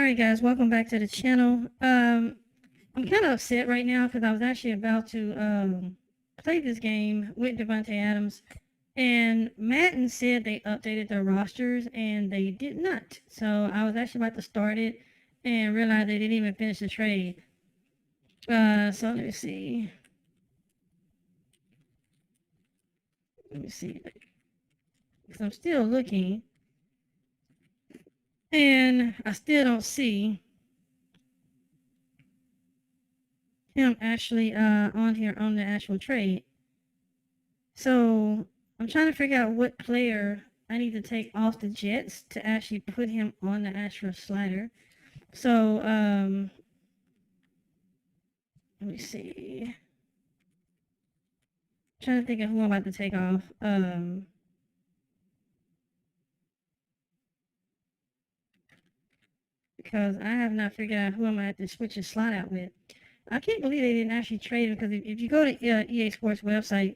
Alright guys, welcome back to the channel. I'm kind of upset right now because I was actually about to play this game with Davante Adams, and Madden said they updated their rosters and they did not. So I was actually about to start it and realized they didn't even finish the trade. So let me see. Because I'm still looking and I still don't see him actually on here on the actual trade. So I'm trying to figure out what player I need to take off the Jets to actually put him on the actual slider. So let me see. I'm trying to think of who I'm about to take off. Because I have not figured out who I'm going to have to switch his slot out with. I can't believe they didn't actually trade him, because if you go to EA Sports website,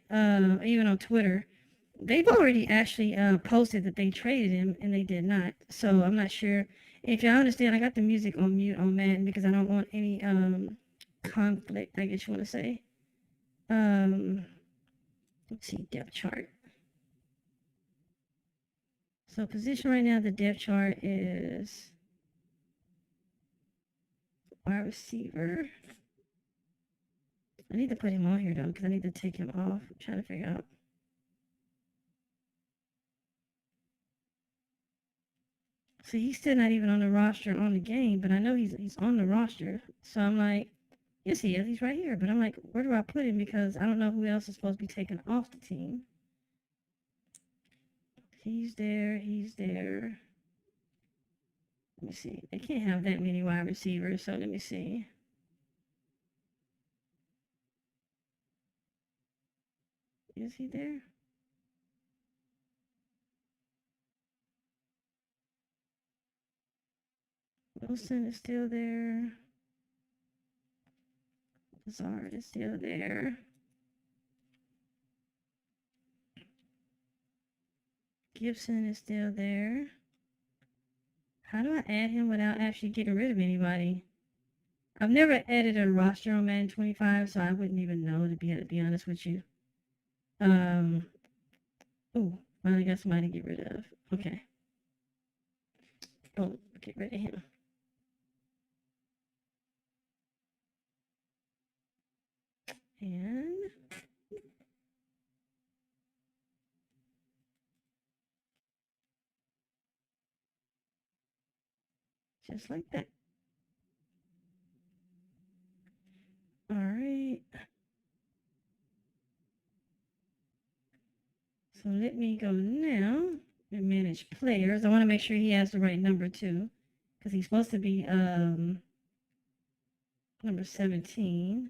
even on Twitter, they've already actually posted that they traded him, and they did not. So I'm not sure. If y'all understand, I got the music on mute on Madden because I don't want any conflict, I guess you want to say. Let's see, depth chart. So position right now, the depth chart is wide receiver. I need to put him on here though, because I need to take him off. I'm trying to figure out. See, he's still not even on the roster on the game, but I know he's on the roster. So I'm like, yes, he is. He's right here. But I'm like, where do I put him? Because I don't know who else is supposed to be taken off the team. He's there. He's there. Let me see. They can't have that many wide receivers, so let me see. Is he there? Wilson is still there. Lazard is still there. Gibson is still there. How do I add him without actually getting rid of anybody? I've never added a roster on Madden 25, so I wouldn't even know, to be honest with you. Oh, finally got somebody to get rid of. Okay. Oh, get rid of him. And just like that. All right. So let me go now and manage players. I want to make sure he has the right number too, because he's supposed to be number 17.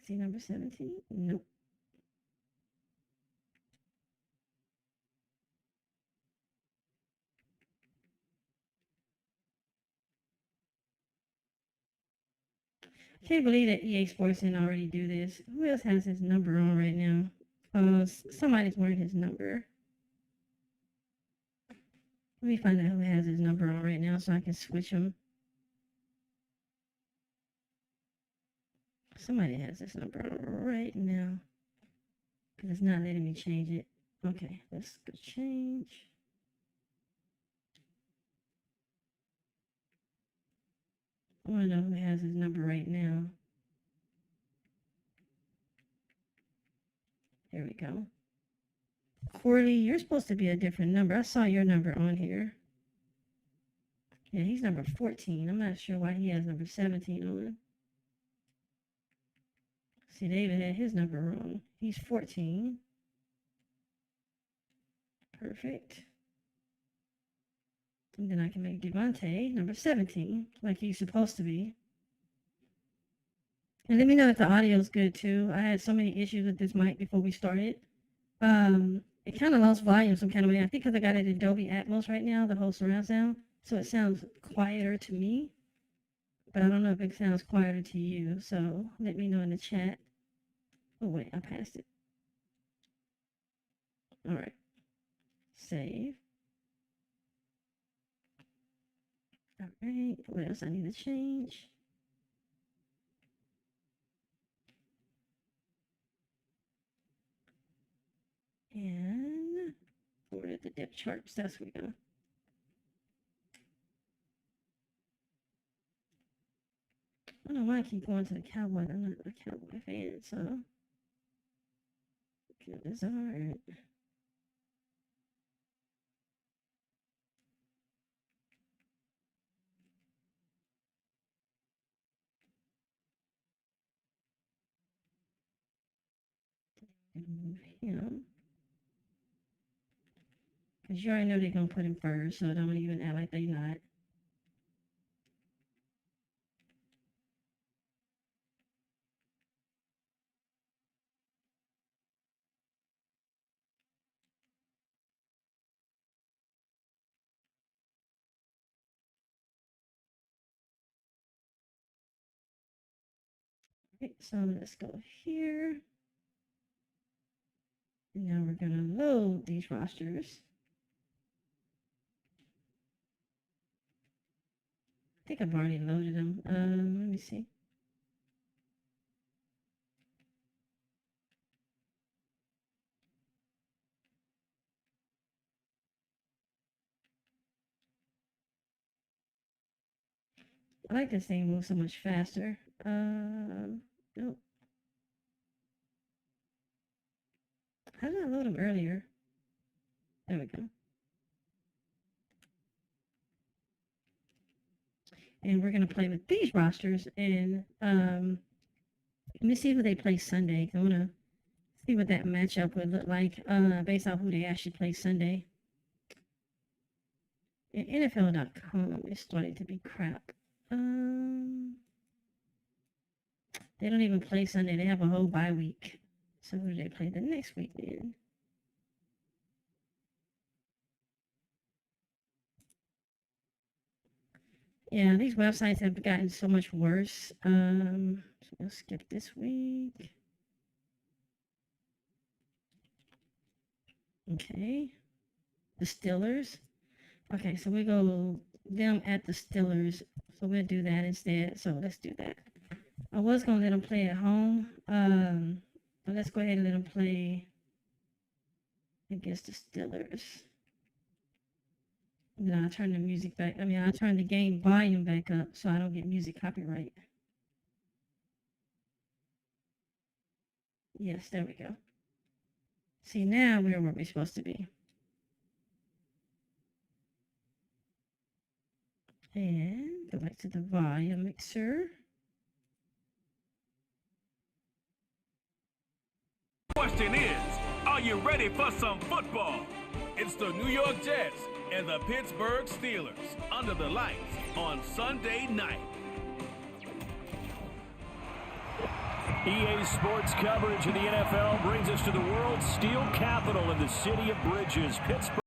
Is he number 17? Nope. Can't believe that EA Sports didn't already do this. Who else has his number on right now? Somebody's wearing his number. Let me find out who has his number on right now so I can switch him. Somebody has this number on right now. Because it's not letting me change it. Okay, let's go change. I want to know who has his number right now. There we go. Corley, you're supposed to be a different number. I saw your number on here. Yeah, he's number 14. I'm not sure why he has number 17 on. See, David had his number wrong. He's 14. Perfect. And then I can make Davante number 17, like he's supposed to be. And let me know if the audio is good too. I had so many issues with this mic before we started. It kind of lost volume some kind of way. I think because I got it in Dolby Atmos right now, the whole surround sound, so it sounds quieter to me. But I don't know if it sounds quieter to you. So let me know in the chat. Oh wait, I passed it. All right. Save. All right. What else I need to change? And where did the depth charts? That's where we go. I don't know why I keep going to the Cowboys. I'm not a Cowboy fan, so okay, that's all right. Gonna move him because you already know they're gonna put him first, so don't even act like they're not. Right, so let's go here. And now we're gonna load these rosters. I think I've already loaded them. Let me see. I like this thing move so much faster. Nope. How did I load them earlier? There we go. And we're gonna play with these rosters, and let me see who they play Sunday. I wanna see what that matchup would look like, based on who they actually play Sunday. And NFL.com is starting to be crap. They don't even play Sunday. They have a whole bye week. So who do they play the next week then? Yeah, these websites have gotten so much worse. So let's skip this week. Okay. The Steelers. Okay, so we go them at the Steelers. So we'll do that instead. So let's do that. I was gonna let them play at home. But let's go ahead and let them play against the Steelers. Then I'll turn the music back. I'll turn the game volume back up so I don't get music copyright. Yes, there we go. See, now we're where we're supposed to be. And go back to the volume mixer. Question is, are you ready for some football? It's the New York Jets and the Pittsburgh Steelers under the lights on Sunday night. EA Sports coverage of the NFL brings us to the world's steel capital in the city of Bridges, Pittsburgh.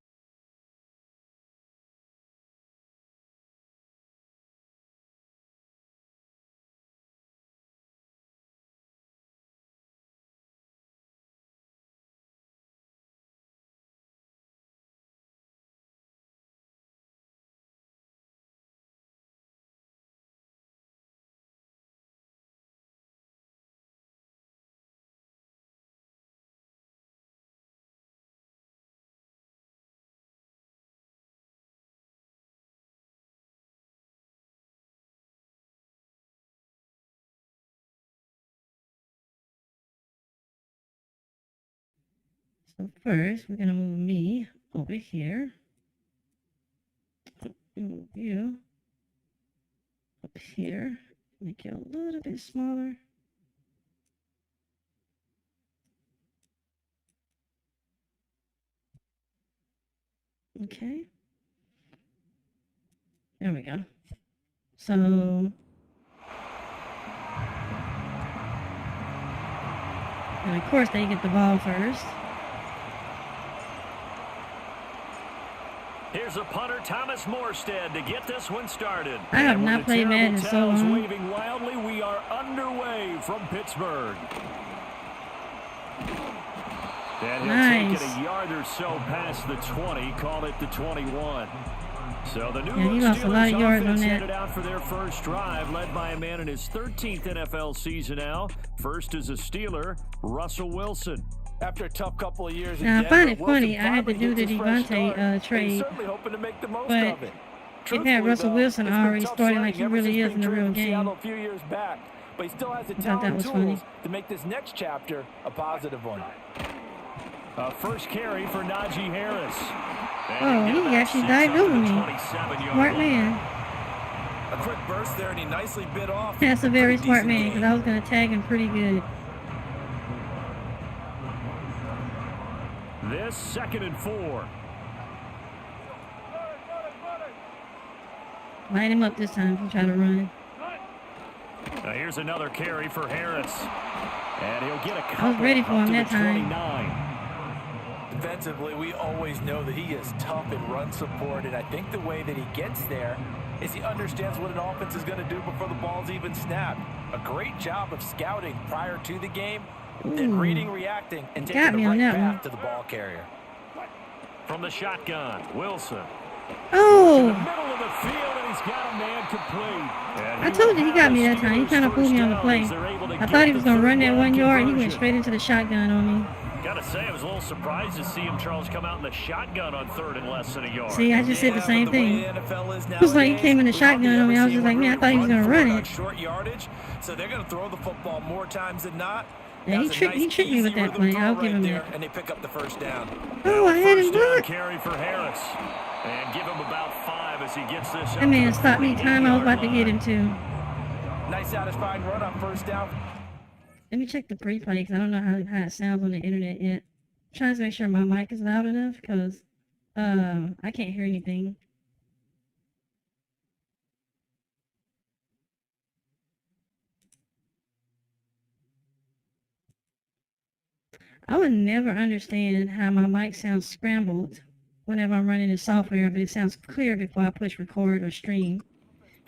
So first, we're going to move me over here. Move you up here. Make you a little bit smaller. Okay. There we go. So, and of course they get the ball first. Here's a punter, Thomas Morstead, to get this one started. I have not played Madden in so long. Waving wildly, we are underway from Pittsburgh. And he'll take it a yard or so past the 20, call it the 21. So the New he York lost a lot of Steelers yards on offense that. headed out for their first drive, led by a man in his 13th NFL season now. First is a Steeler, Russell Wilson. After a tough couple of years in Now, I Denver, find it Wilson funny. I had to finally do the gets his fresh Davante start, and he's trade, certainly hoping to make the most but of it. it had Truthfully, Russell though, Wilson it's been already tough starting like sledding he ever really since is being in the traded real from game. Seattle a few years back, but he still has the I thought talent that and was tools funny. to make this next chapter a positive one. First carry for Najee Harris. Oh, he actually dived over me. Smart man. A quick burst there, and he nicely bit off. That's a very Pretty smart decent man because gain. I was going to tag him pretty good. This 2nd and 4. Light him up this time if you try to run. Now here's another carry for Harris. And he'll get a couple. I was ready for up him to that the time. 29. Defensively, we always know that he is tough in run support, and I think the way that he gets there is he understands what an offense is going to do before the ball's even snapped. A great job of scouting prior to the game, then Ooh. reading, reacting, and Got taking me the on right that path one. to the ball carrier. From the shotgun, Wilson. Oh! In the middle of the field, and he's got a man complete. I told you he got me that time. He kind of fooled me on the play. I thought he was going to run that 1 yard, and he went straight into the shotgun on me. Gotta say, I was a little surprised to see him, Charles, come out in the shotgun on 3rd and less than a yard. See, I just said the same but way thing. the NFL is It was like he came in the nowadays, we shotgun hardly on me. I ever was see just like, anyone man, I thought he was really going to run run for it on it. short yardage, so they're going to throw the football more times than not. Yeah, he That's a tricked me easy with that rhythm play. throw I'll give him there, that. and they pick up the first down. Oh, I had him First down blocked. carry for Harris. And give him about 5 as he gets this. That man stopped me time I was about to get him to. Nice satisfying run on first down. Let me check the replay because I don't know how it sounds on the internet yet. I'm trying to make sure my mic is loud enough because I can't hear anything. I would never understand how my mic sounds scrambled whenever I'm running the software, but it sounds clear before I push record or stream.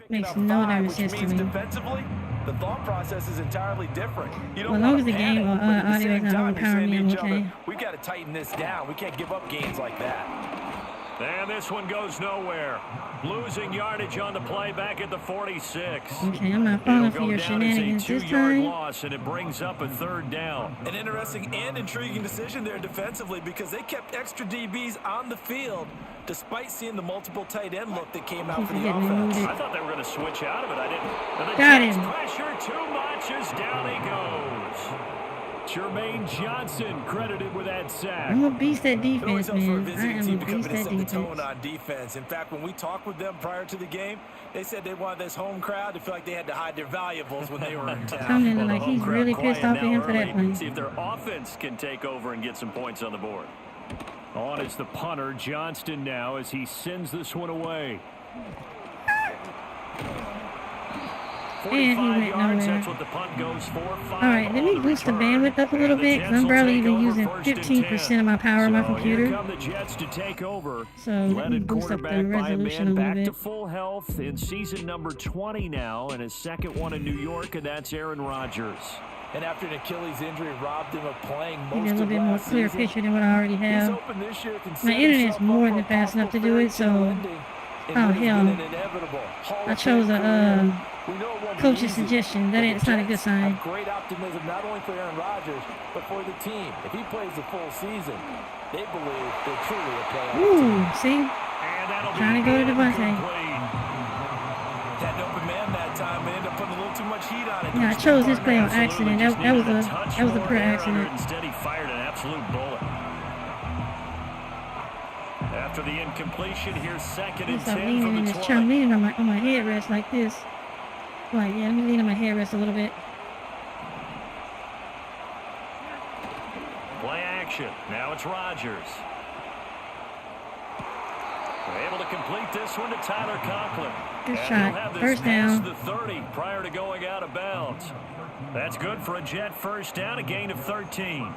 Makes no damn sense to me. Defensively, the thought process is entirely different. You don't Well, as long want as the to game panic, or but at the audio same is not time, you're overpowering saying me, to I'm each other, okay. we got to tighten this down. We can't give up gains like that. And this one goes nowhere. Losing yardage on the play back at the 46. Okay, I'm not falling for your shenanigans this Two-yard time. loss, and it brings up a 3rd down. An interesting and intriguing decision there defensively because they kept extra DBs on the field despite seeing the multiple tight end look that came out for the Getting offense. moved. I thought they were going to switch out of it. I didn't. And the Got Jets him. pressure too much as down he goes. Jermaine Johnson credited with that sack. I'm a beast at It always defense, helps for a man. I visiting am team a to come beast in and at set the defense. tone on defense. In fact, when we talked with them prior to the game, they said they wanted this home crowd to feel like they had to hide their valuables when they were in town. Coming in Well, the like home he's crowd really quiet pissed off at now him for that early. play. See if their offense can take over and get some points on the board. On is the punter, Johnston, now as he sends this one away. And he 45 went yards, nowhere. that's what the punt goes for. Alright, let me boost the bandwidth up a little bit because I'm barely even using 15% of my power on my So here computer. come the Jets to take over. So let me Led boost up the quarterback by a resolution a man little back to bit. full health in season number 20 now, and his 2nd one in New York, and that's Aaron Rodgers. And after an Achilles injury robbed him of playing Give me a most little of bit more last clear season, picture than what I already he's have. hoping this year can My set internet's himself more up than for a fast enough to possible do it, fairy tale so ending in oh, what has been hell. an inevitable Hall I of chose Fame a career. We know it won't be coach's easy, suggestion. but It's the not a good Jets sign. have great optimism not only for Aaron Rodgers, but for the team. If he plays the full season, they believe they're truly a playoff team. Ooh, see? And that'll Trying to be go to Davante. incomplete. Had an open man that time, but ended up putting a little too much heat on it. Yeah, I chose this play on Absolutely accident. just That was needed a touch that was a more pure air under it. accident. Instead, he fired an absolute bullet. After the incompletion, here's 2nd and Stop 10 leaning from in the this chair. I'm 20. leaning on my headrest like this. Right, yeah, let me lean on my headrest a little bit. Play action. Now it's Rodgers. They're able to complete this one to Tyler Conklin. Good And shot. he'll have this First past down. the 30 prior to going out of bounds. That's good for a Jet first down, a gain of 13.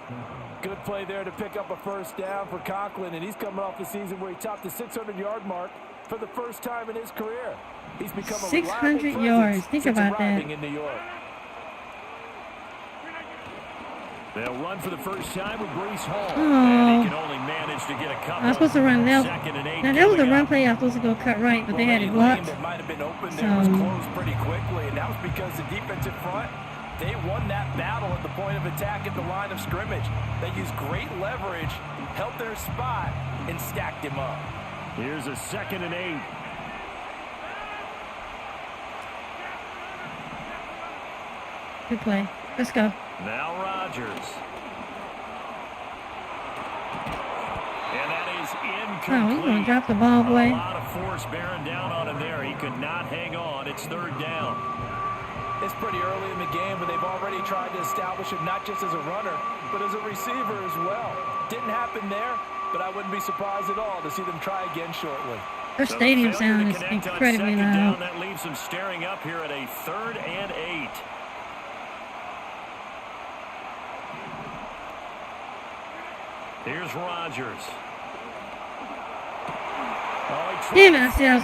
Good play there to pick up a first down for Conklin, and he's coming off the season where he topped the 600-yard mark for the first time in his career. He's become a 600 reliable yards. presence Think since about that. arriving in New York. They'll run for the first time with Breece Hall. Oh. And he can only manage couple. I was supposed to run left. Second and 8 Now, that was a coming run up. play I was supposed to go cut right, but they had it Any blocked. lane that might have been open So, there was closed pretty quickly, and that was because the defensive front, they won that battle at the point of attack at the line of scrimmage. They used great leverage, held their spot, and stacked him up. Here's a 2nd and 8. good play. Let's go. Now Rodgers. And that is incomplete. Oh, he's going to drop the ball, boy. A lot of force bearing down on him there. He could not hang on. It's 3rd down. It's pretty early in the game, but they've already tried to establish him not just as a runner, but as a receiver as well. Didn't happen there, but I wouldn't be surprised at all to see them try again shortly. Their So stadium the failure sound to is connect on incredibly 2nd down, loud. that leaves them staring up here at a 3rd and 8. Here's Rodgers. Damn it! I said I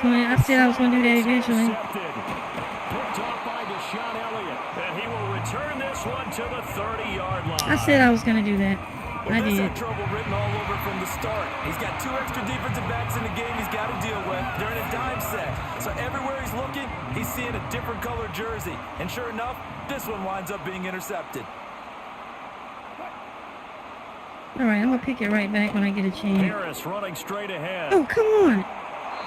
was going to do that eventually. Picked off by Deshaun Elliott, and he will return this one to the 30-yard line. I said I was going to do that. I This did. had trouble written all over from the start. He's got 2 extra defensive backs in the game he's got to deal with. They're in a dime set. So everywhere he's looking, he's seeing a different color jersey. And sure enough, this one winds up being intercepted. All right, I'm going to pick it right back when I get a chance. Harris running straight ahead. Oh, come on.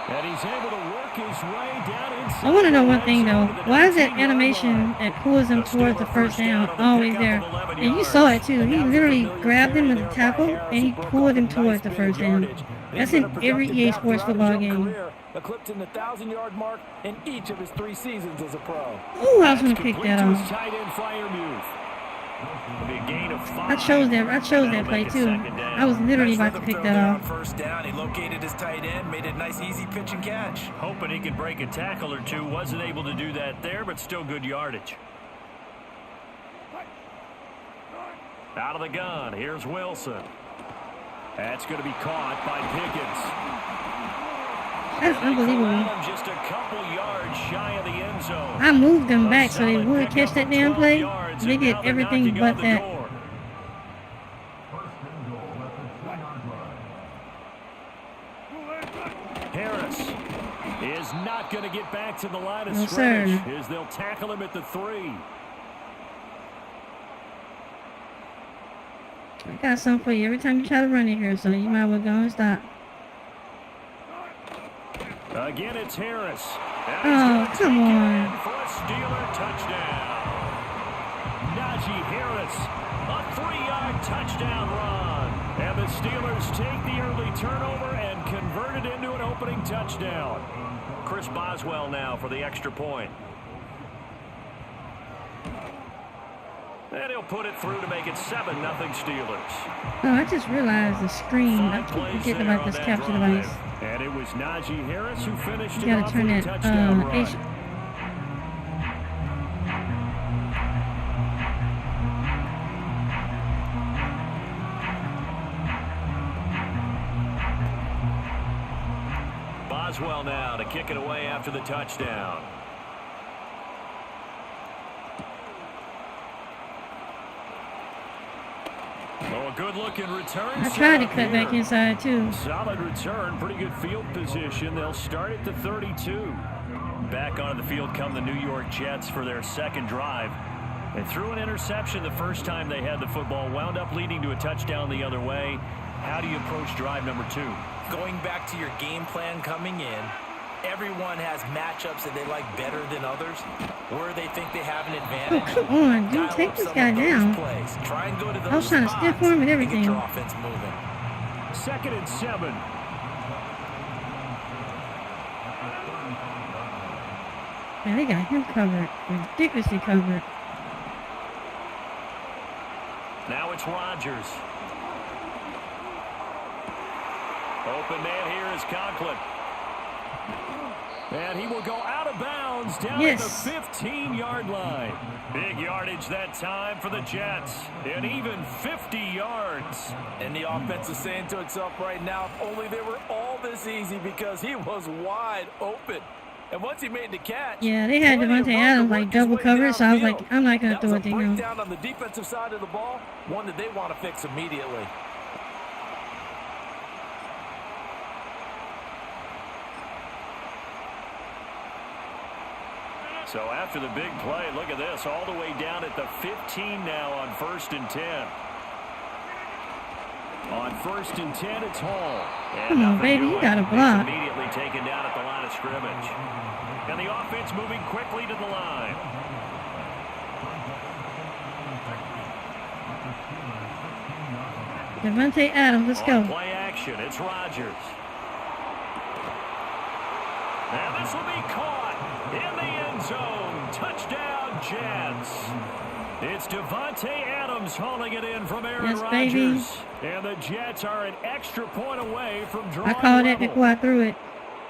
And he's able to work his way down inside. I want to know one thing, though. Why is that animation that pulls him towards the first down always there? And you saw it, too. He literally grabbed him with the tackle, and he pulled him towards the first down. That's in every EA Sports football game. Eclipsing the 1,000-yard mark in each of his 3 seasons as a pro. Ooh, I was going to pick that off. Tight end flyer move. Big gain of 5. I chose that play, too. I was literally about to pick that off. First down, he located his tight end, made a nice easy pitch and catch. Hoping he could break a tackle or two. Wasn't able to do that there, but still good yardage. Out of the gun, here's Wilson. That's going to be caught by Pickens. That's unbelievable. Just a couple yards shy of the end zone. I moved them back so they would catch that damn play. They did everything but that. Harris is not going to get back to the line of No, scrimmage sir. as they'll tackle him at the 3. I got something for you every time you try to run in here, so you might as well go and stop. Again, it's Harris. Oh, come on. For a Steeler touchdown. Najee Harris, a 3-yard touchdown run. And the Steelers take the early turnover and convert it into an opening touchdown. Chris Boswell now for the extra point. And he'll put it through to make it 7-0 Steelers. Oh, I just realized the screen. I keep forgetting about this capture device. And it was Najee Harris who finished You it gotta off turn with a that touchdown run. H. Boswell now to kick it away after the touchdown. Oh, a good-looking return. I tried to cut back inside, too. Solid return, pretty good field position. They'll start at the 32. Back onto the field come the New York Jets for their 2nd drive. They threw an interception the first time they had the football, wound up leading to a touchdown the other way. How do you approach drive number 2? Going back to your game plan coming in, everyone has matchups that they like better than others, where they think they have an advantage. Oh, come on, dude. Take this guy down. Try and go to those I was trying to stiff arm and everything. get your offense moving. 2nd and 7. Man, they got him covered. Ridiculously covered. Now it's Rodgers. Open man here is Conklin. And he will go out of bounds down at the 15-yard line. Big yardage that time for the Jets. And even 50 yards. And the offense is saying to itself right now, if only they were all this easy, because he was wide open. And once he made the catch, yeah, they had Davante Adams like double covered, so I was like, I'm not going to throw it to him. Breakdown on the defensive side of the ball, one that they want to fix immediately. So after the big play, look at this, all the way down at the 15 now on 1st and 10. On 1st and 10, it's Hall. And come on, baby, you got to block. Immediately taken down at the line of scrimmage. And the offense moving quickly to the line. Davante Adams, let's go. Play action, it's Rodgers. And this will be caught in the end zone. Touchdown, Jets. It's Davante Adams hauling it in from Aaron Rodgers. And the Jets are an extra point away from drawing I called level. that before I threw it.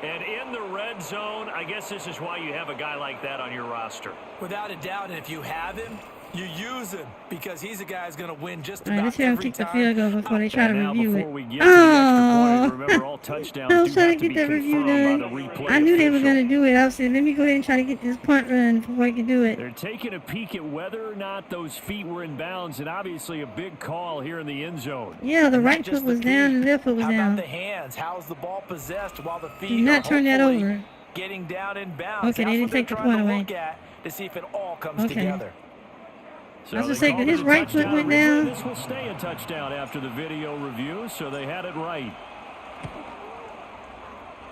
And in the red zone, I guess this is why you have a guy like that on your roster. Without a doubt, and if you have him, you use him because he's a guy who's going to win just All right, about let's hear him every kick the time. field goal before they try to review it. We get to the extra point, remember, all touchdowns I was do trying have to get that be review confirmed by done. the replay I knew they were official. going to do it. I was saying, let me go ahead and try to get this punt run before I can do it. They're taking a peek at whether or not those feet were in bounds, and obviously a big call here in the end zone. Yeah, the Not right just foot was the down feet. and left foot was How down. about the hands? How's the ball possessed while the feet Do not are turn that hopefully over. getting down in bounds? Okay, they That's didn't what take the they're point trying to away. look at to see if it all comes Okay. together. So I was just they saying, called his it a right foot touchdown. went Remember, down. This will stay a touchdown after the video review, so they had it right.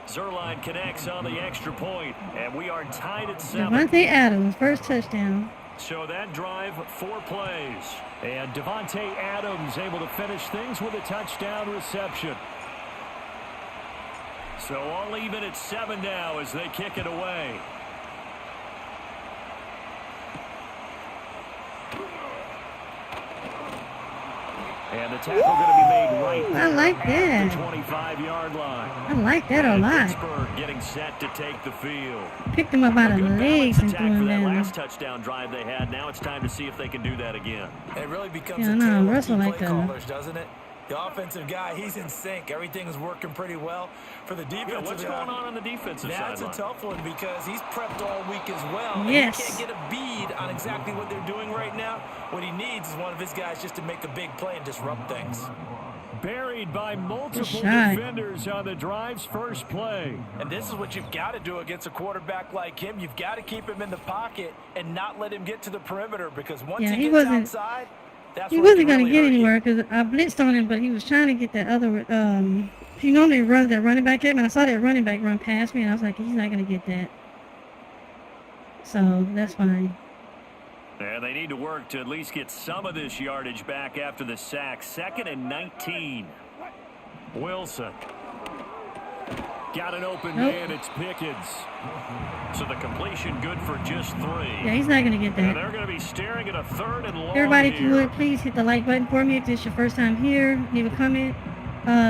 Zerline connects on the extra point, and we are tied at 7. Davante Adams, first touchdown. So that drive, 4 plays. And Davante Adams able to finish things with a touchdown reception. So all even at 7 now as they kick it away. And the tackle going to be made right there I like at that. the 25-yard line. I like that a And lot. Pittsburgh getting set to take the field. Picked him up by the Good legs balance and attack threw for him that down. last touchdown drive they had. Now it's time to see if they can do that again. It really becomes Yeah, a no, tale of Russell two like play that. callers, doesn't it? The offensive guy, he's in sync. Everything's working pretty well. For the defensive Yeah, what's guy, going on the defensive that's sideline? a tough one because he's prepped all week as well. Yes. And he can't get a bead on exactly what they're doing right now. What he needs is one of his guys just to make a big play and disrupt things. Buried by multiple shot. defenders on the drive's first play. And this is what you've got to do against a quarterback like him. You've got to keep him in the pocket and not let him get to the perimeter because once Yeah, he he gets wasn't- outside, that's He where wasn't going to really get hurt you. anywhere because I blitzed on him, but he was trying to get that other, he normally runs that running back at me. I saw that running back run past me, and I was like, he's not going to get that. So, that's fine. And they need to work to at least get some of this yardage back after the sack. 2nd and 19. Wilson. Got an open Nope. man. It's Pickens. So the completion good for just 3. Yeah, he's not going to get And that. they're going to be staring at a 3rd and long Everybody, if you here. would, please hit the like button for me if this is your first time here. Leave a comment.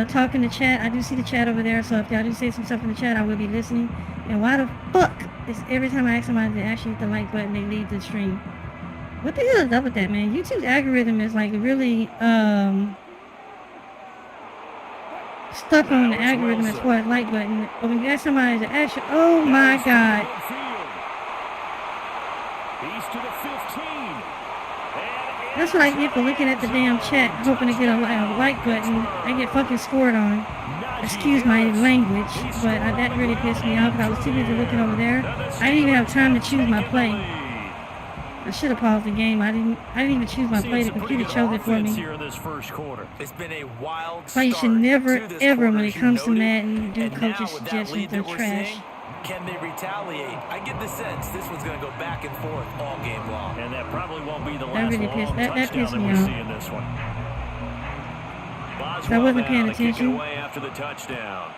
Talk in the chat. I do see the chat over there, so if y'all do say some stuff in the chat, I will be listening. And why the fuck is every time I ask somebody to actually hit the like button, they leave the stream? What the hell is up with that, man? YouTube's algorithm is like really stuck on the algorithm as far as like button. But when you ask somebody to actually, oh my god. He's to the 15. That's what I get for looking at the damn chat, hoping to get a like button. I get fucking scored on. Excuse my language, but that really pissed me off. I was too busy looking over there. I didn't even have time to choose my play. I should have paused the game. I didn't even choose my play. The computer chose it for me. Here in this first quarter. It's been a wild But you should never, to this ever, quarter, when as it you comes to noted. Madden, do And coaches' now with that suggestions. lead They're that we're trash. seeing, can they retaliate? I get the sense this one's going to go back and forth all game long. And that probably won't be the That last really long pissed- that touchdown pissed that me we off. see in this one. I wasn't Boswell paying now to kick it attention. away after the touchdown.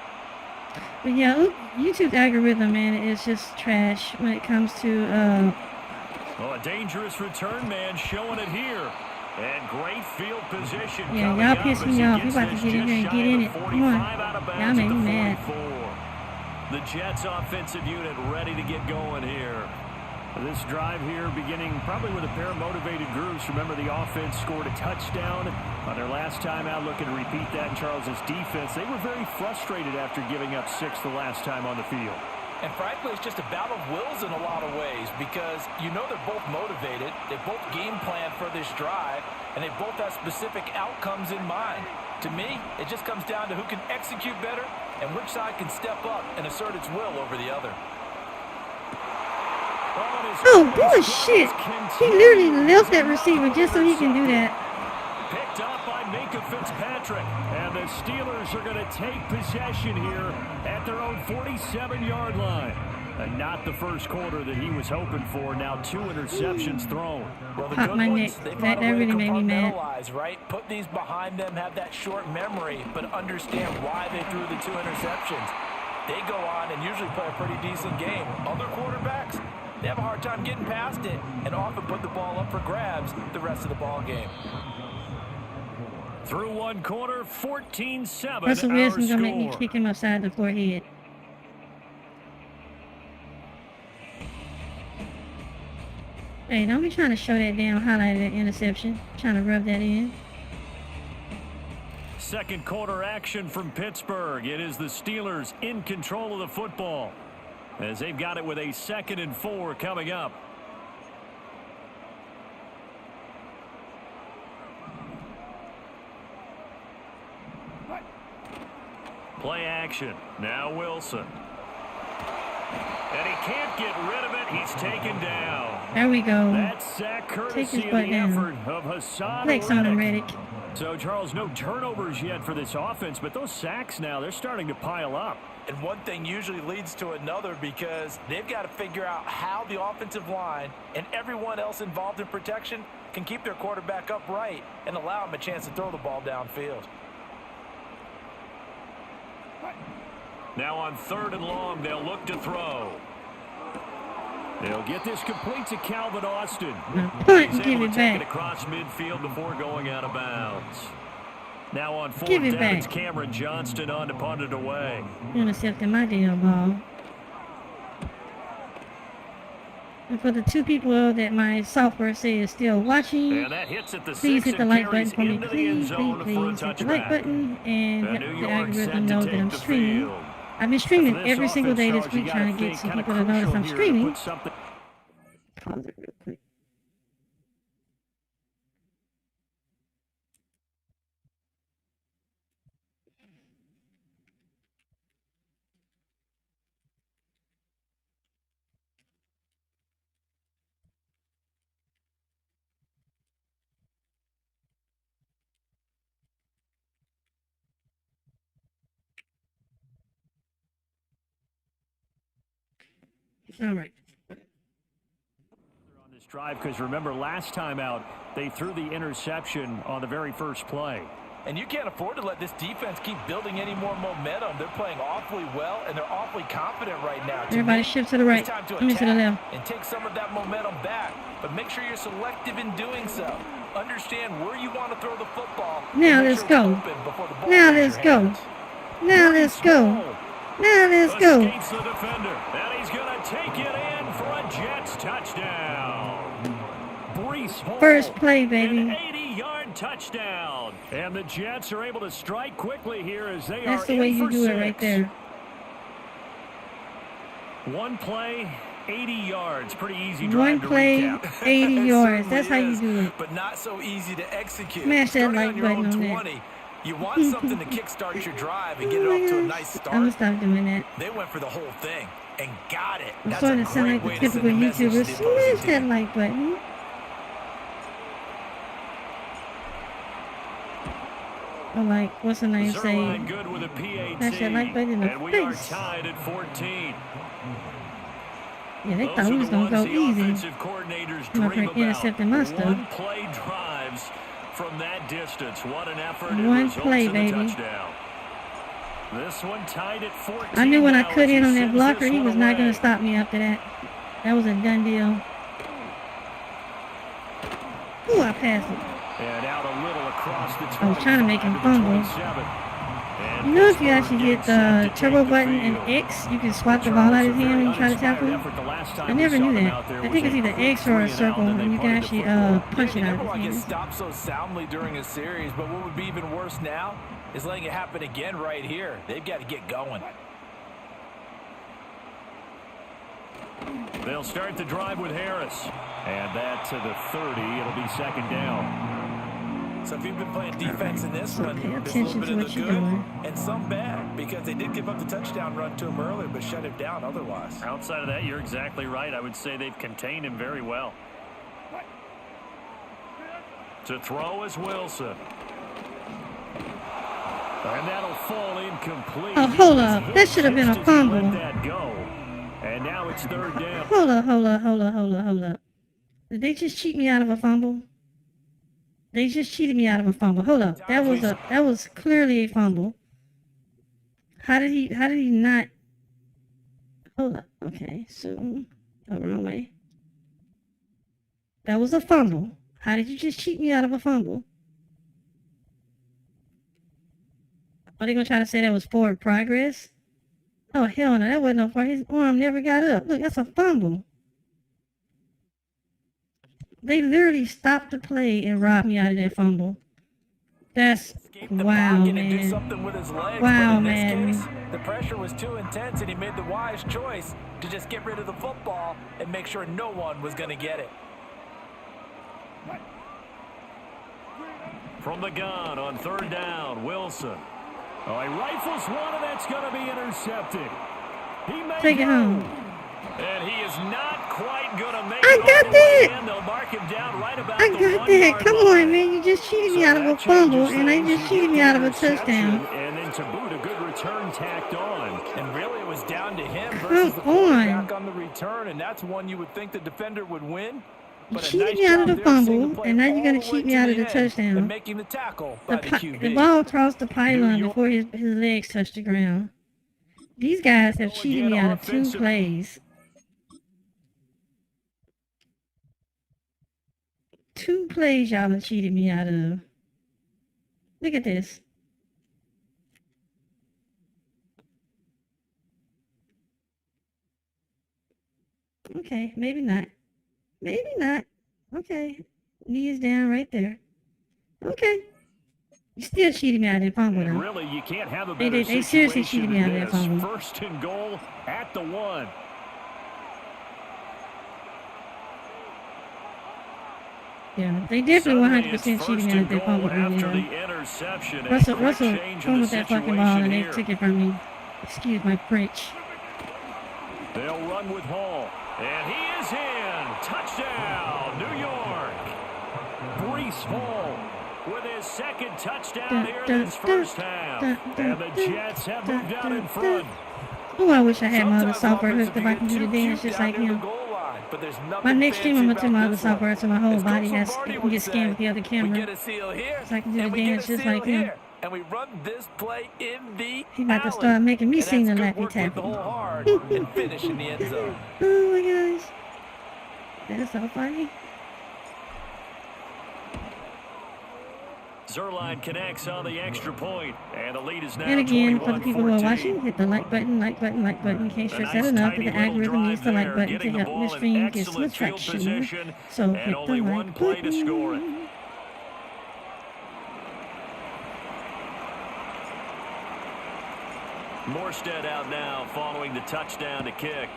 But yeah, YouTube's algorithm, man, is just trash when it comes to Oh, a dangerous return man showing it here. And great field position yeah, coming y'all up piss as me he off. You gets about to this get in just here and shy get of in the it. Come 45 on. out of Y'all bounds make at me the mad. 44. The Jets offensive unit ready to get going here. This drive here beginning probably with a pair of motivated groups. Remember, the offense scored a touchdown on their last time out, looking to repeat that in Charles's defense. They were very frustrated after giving up 6 the last time on the field. And frankly, it's just a battle of wills in a lot of ways because you know they're both motivated, they both game plan for this drive, and they both have specific outcomes in mind. To me, it just comes down to who can execute better and which side can step up and assert its will over the other. Oh, bullshit. He literally left that receiver just so he can do that. Picked up by Minka Fitzpatrick. And the Steelers are going to take possession here at their own 47-yard line. And not the first quarter that he was hoping for. Now 2 interceptions thrown. Well, the Pop good my ones, neck. they That found a way really to made me mad. compartmentalize, right? Put these behind them, have that short memory, but understand why they threw the 2 interceptions. They go on and usually play a pretty decent game. Other quarterbacks, they have a hard time getting past it and often put the ball up for grabs the rest of the ball game. Through one quarter, 14-7 Russell our Wilson's gonna make me score. kick him upside the forehead. Hey, don't be trying to show that damn highlight of that interception. Trying to rub that in. Second quarter action from Pittsburgh. It is the Steelers in control of the football as they've got it with a 2nd and 4 coming up. Play action. Now Wilson. And he can't get rid of it. He's taken down. There we go. That sack courtesy Take his of butt the down. effort of Hassan Flex on him, Reddick. Reddick. So, Charles, no turnovers yet for this offense, but those sacks now, they're starting to pile up. And one thing usually leads to another because they've got to figure out how the offensive line and everyone else involved in protection can keep their quarterback upright and allow him a chance to throw the ball downfield. Now on 3rd and long, they'll look to throw. They'll get this complete to Calvin Austin. Now punt He's and give able it to take it back. across midfield before going out of bounds. Now on 4th Give it down, it's back. Cameron Johnston on to punt it away. Intercepting my damn ball. And for the 2 people that my software says is still watching, And that hits at the please 6 hit the and like button carries for me, into the end please, zone please, for a please. Hit the like touchback. button and The let New the York algorithm set to know that take I'm the streaming. field. I've been streaming For this every single day offense, this Charles, you week gotta trying to get think some kinda people to notice crucial I'm here to streaming. put something- Pause it real quick. All right. on this drive because remember last time out they threw the interception on the very first play. And you can't afford to let this defense keep building any more momentum. They're playing awfully well, and they're awfully confident right now. To Everybody me, shift to the right. it's time to Let me to the attack left. and take some of that momentum back. But make sure you're selective in doing so. Understand where you want to throw the football. Now and make let's sure it's go. open before the ball Now leaves let's your go. hands. Now let's go. Now let's go. Escapes the defender, and he's going to take it in for a Jets touchdown. Brees Hall, First play, an baby. 80-yard touchdown. And the Jets are able to strike quickly here as they That's are the way in you for do it 6. right there. One play, 80 yards. Pretty easy One drive to play, recap. 80 It yards. certainly That's how you is, do it. But not so easy to execute. Smash that Starting like on your own button on that. 20, you want something to kickstart your drive and get it Oh my off to a gosh. nice I'm start. gonna stop doing that. They went for the whole thing and got it. I'm That's starting a to sound great like the way to send typical a message to YouTuber. the opposing Smash that team. like button. I like, what's the name say? Zerline good with a PAT. Smash that like button in the And we are face. tied at 14. Yeah, they Those thought are we the was gonna ones go the easy. offensive coordinators I'm up dream here about. intercepting my stuff. One play drives from that distance. What an effort. It One results play, in the baby. touchdown. This one tied at 14. I knew when I now cut as in on that sends blocker, this he one was not away. gonna stop me after that. That was a done deal. Ooh, I passed it. And out a little across the 25 I was trying to make him the fumble. 27. And You know, if you Pittsburgh actually getting hit set the to turbo take the button and field. X, you can swat the ball out of his hand when you try to tackle him. I never knew that. I think it's either X or a circle, and you can actually punch You it out never of want to his get hand. stopped so soundly during a series, but what would be even worse now is letting it happen again right here. They've got to get going. They'll start the drive with Harris. And that to the 30. It'll be second down. So if you've been playing defense in this So one, pay there's a little attention bit to of what the you're good doing. and some bad, because they did give up the touchdown run to him earlier, but shut him down otherwise. Outside of that, you're exactly right. I would say they've contained him very well. To throw is Wilson. And that'll fall incomplete. Oh, hold up. That should have been a Just as he let fumble. that go. And now it's third down. Hold up. Did they just cheat me out of a fumble? They just cheated me out of a fumble. Hold up. That was clearly a fumble. How did he not? Hold up. Okay, so wrong way. That was a fumble. How did you just cheat me out of a fumble? Are they gonna try to say that was forward progress? Oh hell no, that wasn't no far. His arm never got up. Look, that's a fumble. They literally stopped the play and robbed me out of that fumble. That's wow, And do man. something with his legs, Wow, but in man. this case, the pressure was too intense, and he made the wise choice to just get rid of the football and make sure no one was going to get it. From the gun on third down, Wilson. Oh, he rifles one, and that's going to be intercepted. He may Take it go. home. And he is not quite going to make I it all got the way that. in. They'll mark him down right about I the got 1 that. yard Come line. on, man. You just cheated me So out of a that fumble, changes and they things. just You cheated get me the out of a interception, touchdown. And then to boot, a good return tacked on. And really, it was down to him Come versus the on. quarterback on the return, and that's one you would think the defender would win. You But a cheated nice me out of job the there, seeing the fumble, play and now you're all going the to way cheat me to out the of the end touchdown. and making the tackle by the QB. The ball crossed the pylon before his legs touched the ground. These guys have cheated me out of 2 plays. 2 plays y'all have cheated me out of. Look at this. Okay, maybe not. Maybe not. Okay. Knee is down right there. Okay. You still cheated me out of that fumble, And though. really, you can't have a They better seriously situation cheated me out of than that this. fumble. First and goal at the 1. Yeah, they definitely Suddenly 100% it's cheated first me out and of that goal fumble after earlier. the interception. And Russell quick change in fumbled the that fucking ball and they situation took here. it from me. Excuse my French. They'll run with Hall. And he is in. Touchdown, New York. Breece Hall with his second touchdown here in this first half. And the Jets have moved out in front. Oh, I wish I had my other Sometimes software offensive hooked up. I can do the too dance cute just down like near the him. goal line, but there's My nothing next stream, fancy I'm going to turn about my other this one. software so my whole As body Coach has Lombardi can would get scanned with say, the other we camera. get a seal here, So I can do the and we dance get a just seal like him. here, and we run this play in the He about to alley. start making me And sing the that's good Laffy work with the Taffy. whole hard and finish in the end zone. Oh my gosh. That is so funny. Zerline connects on the extra point, and the lead is now And again, for the people who are 21-14. watching, hit the like button. Can't stress that nice enough that tidy the little algorithm needs the drive like there, button to getting the help ball your in stream get excellent some field traction. position, So and hit the only like one play to score it. button. Morstead out now following the touchdown to kick.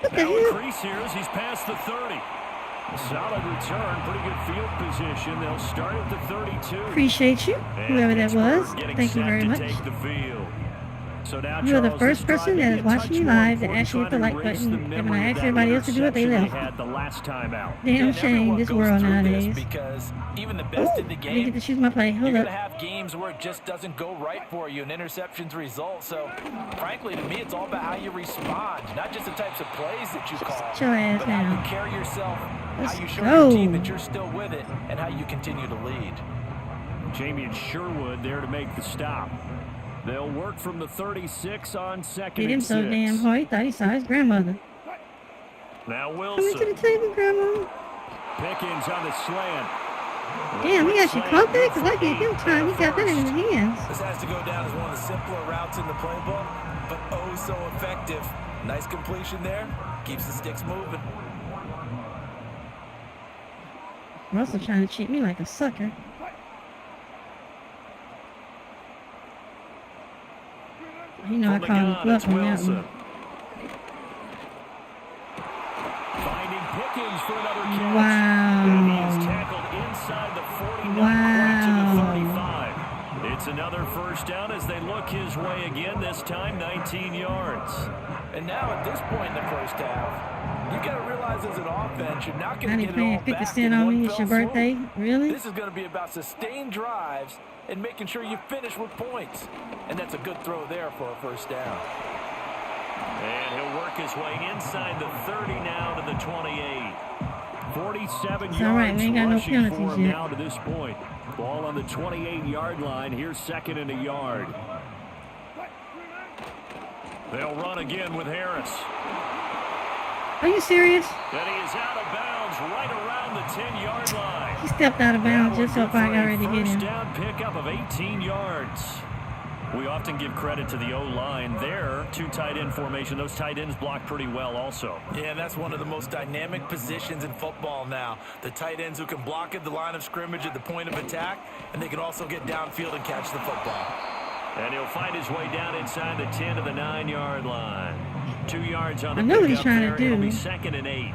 What the Now hell? increase here as he's past the 30. Solid return, pretty good field position. They'll start at the 32. Appreciate you, And whoever that was. Pittsburgh getting Thank you set very to much. take the field. So now, You are the Charles, first this drive person may that be is a watching touch me more live that important, actually hit the trying like to erase button. the And when memory I of asked that everybody else to do it, they interception left. they had the last time out. Damn shame everyone this goes world through this nowadays. because even the Ooh, best in the I didn't get game, to choose my play. you're Hold going to up. have games where it just doesn't go right for you and interceptions result. So, frankly, to me, it's all about how you respond, not just the types of plays that you call, Sit your ass but how down. you carry yourself, Let's how you show go. your team that you're still with it, and how you continue to lead. Jamie and Sherwood there to make the stop. They'll work from the 36 on second Hit him and so 6. damn hard, he thought he saw his grandmother. Now Come into the Wilson. table, Grandma. Pickens on the slant. Damn, he actually caught that? Because I gave him time. He got that in his hands. This has to go down as one of the simpler routes in the playbook, but oh so effective. Nice completion there. Keeps the sticks moving. Russell trying to cheat me like a sucker. You know I From the called his gun, bluff it's on that Wilson. one. for another catch. Wow. And he's tackled inside the 40, right to the 35. It's another first down as they look his way again, this time 19 yards. And now at this point in the first half, you got to realize as an offense, you're not going to get it all 50 back cent in on one me. It's your fell swoop. birthday? Really? This is going to be about sustained drives and making sure you finish with points. And that's a good throw there for a first down. And he'll work his way inside the 30 now to the 28. 47 It's all right. yards We ain't got no rushing for penalties him yet. now to this point. Ball on the 28-yard line. Here's second and a yard. They'll run again with Harris. Are you serious? And he is out of bounds right around the 10-yard line. He stepped out of bounds just so if I got ready to hit First him. down pickup of 18 yards. We often give credit to the O-line there. Two tight end formation. Those tight ends block pretty well also. Yeah, that's one of the most dynamic positions in football now. The tight ends who can block at the line of scrimmage at the point of attack, and they can also get downfield and catch the football. And he'll find his way down inside the 10 to the 9-yard line. 2 yards on the I know what he's pickup trying there. to It'll do. be second and 8.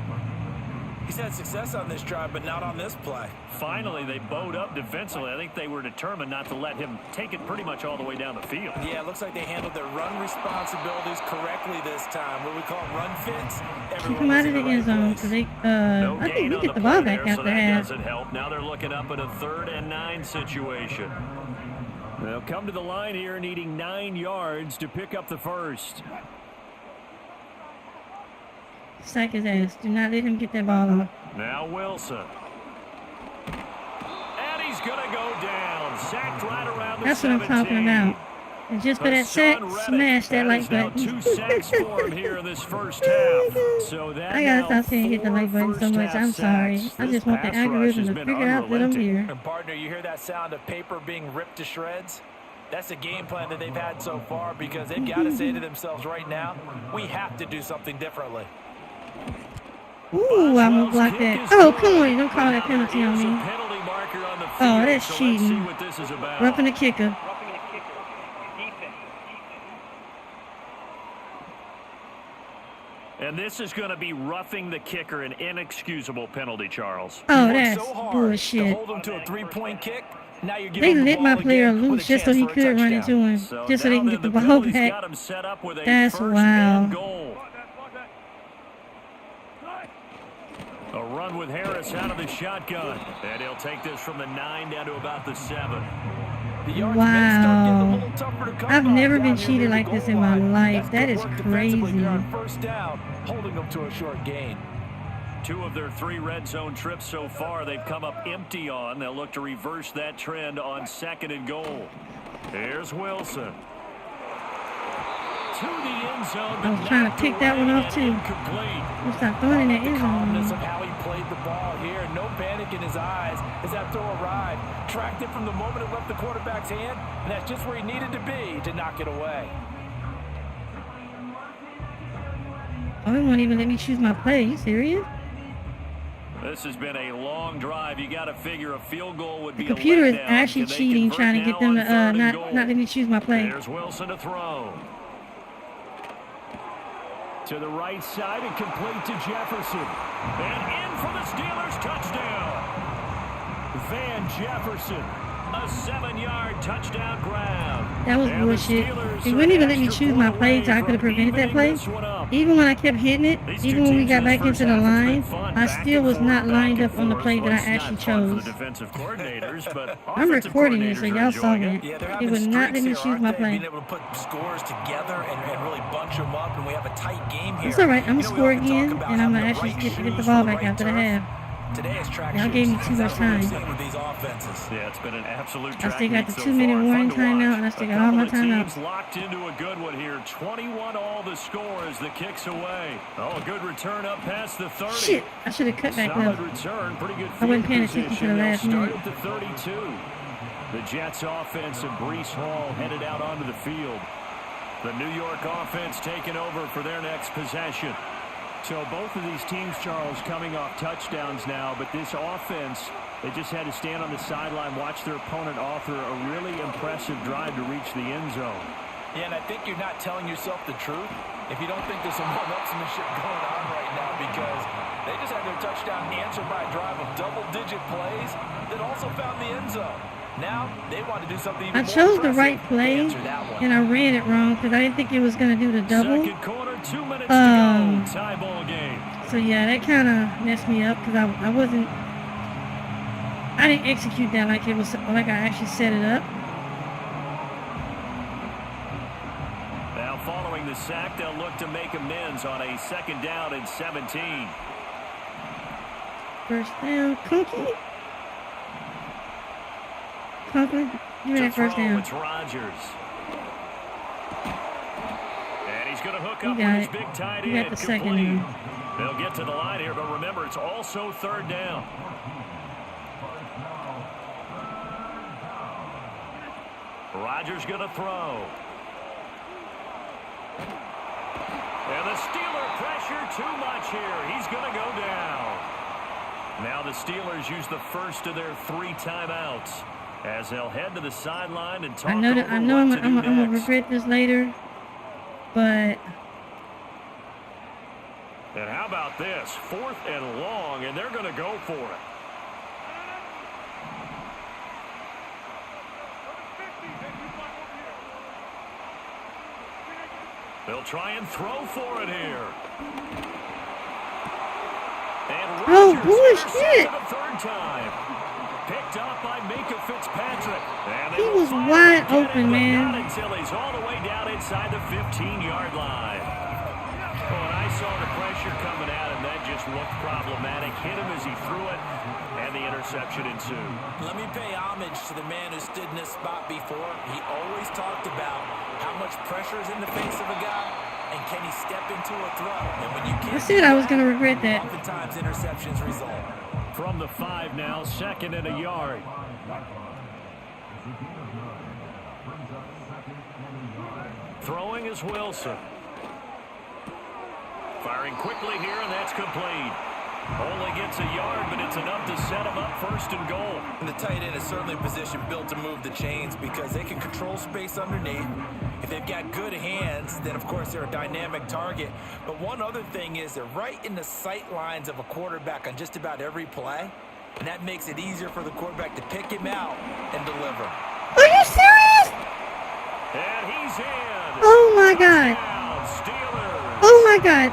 He's had success on this drive, but not on this play. Finally, they bowed up defensively. I think they were determined not to let him take it pretty much all the way down the field. Yeah, it looks like they handled their run responsibilities correctly this time. What we call run fits. Keep him out of the end zone because they, No I think gain we on get the play ball back there, so after that half. doesn't help. Now they're looking up at a 3rd and 9 situation. They'll come to the line here needing 9 yards to pick up the first. Sack his ass. Do not let him get that ball off. Now Wilson. And he's going to go down. Sacked right around the That's what I'm 17. talking about. And just for that sack, Hassan Reddick. smash that like is now button. 2 sacks for him here in this first half. So that I gotta now stop saying hit the 4 like button so first much. half I'm sorry. sacks. I This just want the pass rush algorithm has to been figure out that I'm unrelenting. here. And partner, you hear that sound of paper being ripped to shreds? That's a game plan that they've had so far because they've got to say to themselves right now, we have to do something differently. Ooh, I'm gonna block that. Oh, come on. Don't call that penalty on me. Penalty marker on the Oh, field, that's so cheating. Let's see what this is about. Roughing the kicker. And this is going to be roughing the kicker, an inexcusable penalty, Charles. Oh, He worked that's so hard to bullshit. hold him to a 3-point kick. Now you're They giving him the let my ball player again with loose a just so chance he for a could run into touchdown. him. So Just so they now can then get the ball penalty's back. got him set up with a That's first wild. and goal. A run with Harris out of the shotgun. And he'll take this from the 9 down to about the 7. The yards may start getting a Wow. little tougher to come I've by never down been here cheated near the like this goal in my line. life. That's That good is work defensively crazy. there on first down, holding them to a short gain. 2 of their 3 red zone trips so far, they've come up empty on. They'll look to reverse that trend on 2nd and goal. Here's Wilson. To the end zone. I was trying to pick that one off, too. Incomplete. Let's stop throwing in that The end calmness zone. of how he played the ball here. No panic in his eyes as that throw arrived. Tracked it from the moment it left the quarterback's hand, and that's just where he needed to be to knock it away. Oh, they won't even let me choose my play. You serious? This has been a long drive. You got to figure a field goal would be The computer a is letdown. actually Can they cheating, convert trying to now get them on to 3rd and not goal? let me choose my play. There's Wilson to throw. To the right side and complete to Jefferson. And in for the Steelers touchdown. Van Jefferson, a 7-yard touchdown grab. That was And the bullshit. Steelers They are wouldn't even let me extra choose my point play away so I could have from prevented that evening play. this one up. Even when I kept hitting it, These even two when we teams got in this back into first the half, it's been line, fun. I Back still and was forth, not back lined and up on the forth. play Well, that I it's not actually fun for the chose. defensive coordinators, but I'm offensive recording this, so coordinators are y'all saw enjoying that. it. Yeah, they're They having would not let streaks me here, choose aren't my they? play. Being able to put scores together and really bunch them up, and we have a tight game here. It's all right. I'm You going to know, we score often talk again, about and I'm going having to the actually right get the shoes ball for the back right after the turf. half. Today is track Y'all shoes. gave me too much That's what we're time. seeing with these offenses. Yeah, it's been an absolute I track still got meet the so 2-minute far. warning Fun to time now, watch. and I still A got all couple my of timeouts. teams locked into a good one here. 21 all the score as the kick's away. Oh, a good return up past the 30. Shit, I should have cut back Solid up. return, pretty good I wasn't field paying attention to the position. They'll last start minute. at the 32. The Jets offense and Breece Hall headed out onto the field. The New York offense taking over for their next possession. So both of these teams, Charles, coming off touchdowns now, but this offense, they just had to stand on the sideline, watch their opponent author a really impressive drive to reach the end zone. Yeah, and I think you're not telling yourself the truth if you don't think there's some one-upsmanship going on right now, because They just had their touchdown answered by a drive of double-digit plays that also found the end zone. Now, they want to do something even I more chose the impressive right play, to answer that one. and I read it wrong because I didn't think it was going to do the double. Second quarter, 2 minutes to go. Tie ball game. So, yeah, that kind of messed me up because I didn't execute that like I actually set it up. Now, following the sack, they'll look to make amends on a 2nd down and 17. First down, Conklin, give me that first down. It's Rodgers. And he's going to hook You up got with his it. big tight You got end. the second Complete. one. They'll get to the line here, but remember, it's also 3rd down. Rodgers going to throw. And the Steeler pressure too much here. He's going to go down. Now the Steelers use the first of their 3 timeouts as they'll head to the sideline and talk I know I'm gonna regret this later, but and how about this? 4th and long, and they're going to go for it. They'll try and throw for it here. And oh Rodgers bullshit! for the 3rd time. Picked up by Minka Fitzpatrick. And He they will was fire wide again, open, but man. Not until he's all the way down inside the 15-yard line. Oh, and I saw the pressure coming at him. That just looked problematic. Hit him as he threw it, and the interception ensued. Let me pay homage to the man who stood in this spot before. He always talked about how much pressure is in the face of a guy, and can he step into a throw? And when you can't, I said I was gonna regret that. oftentimes interceptions result. From the 5 now, 2nd and a yard. Throwing is Wilson. Firing quickly here, and that's complete. Only gets a yard, but it's enough to set him up 1st and goal. And the tight end is certainly a position built to move the chains because they can control space underneath. If they've got good hands, then of course they're a dynamic target. But one other thing is they're right in the sight lines of a quarterback on just about every play. And that makes it easier for the quarterback to pick him out and deliver. Are you serious? And he's in. Oh my god! Touchdown, Steelers. Oh my god!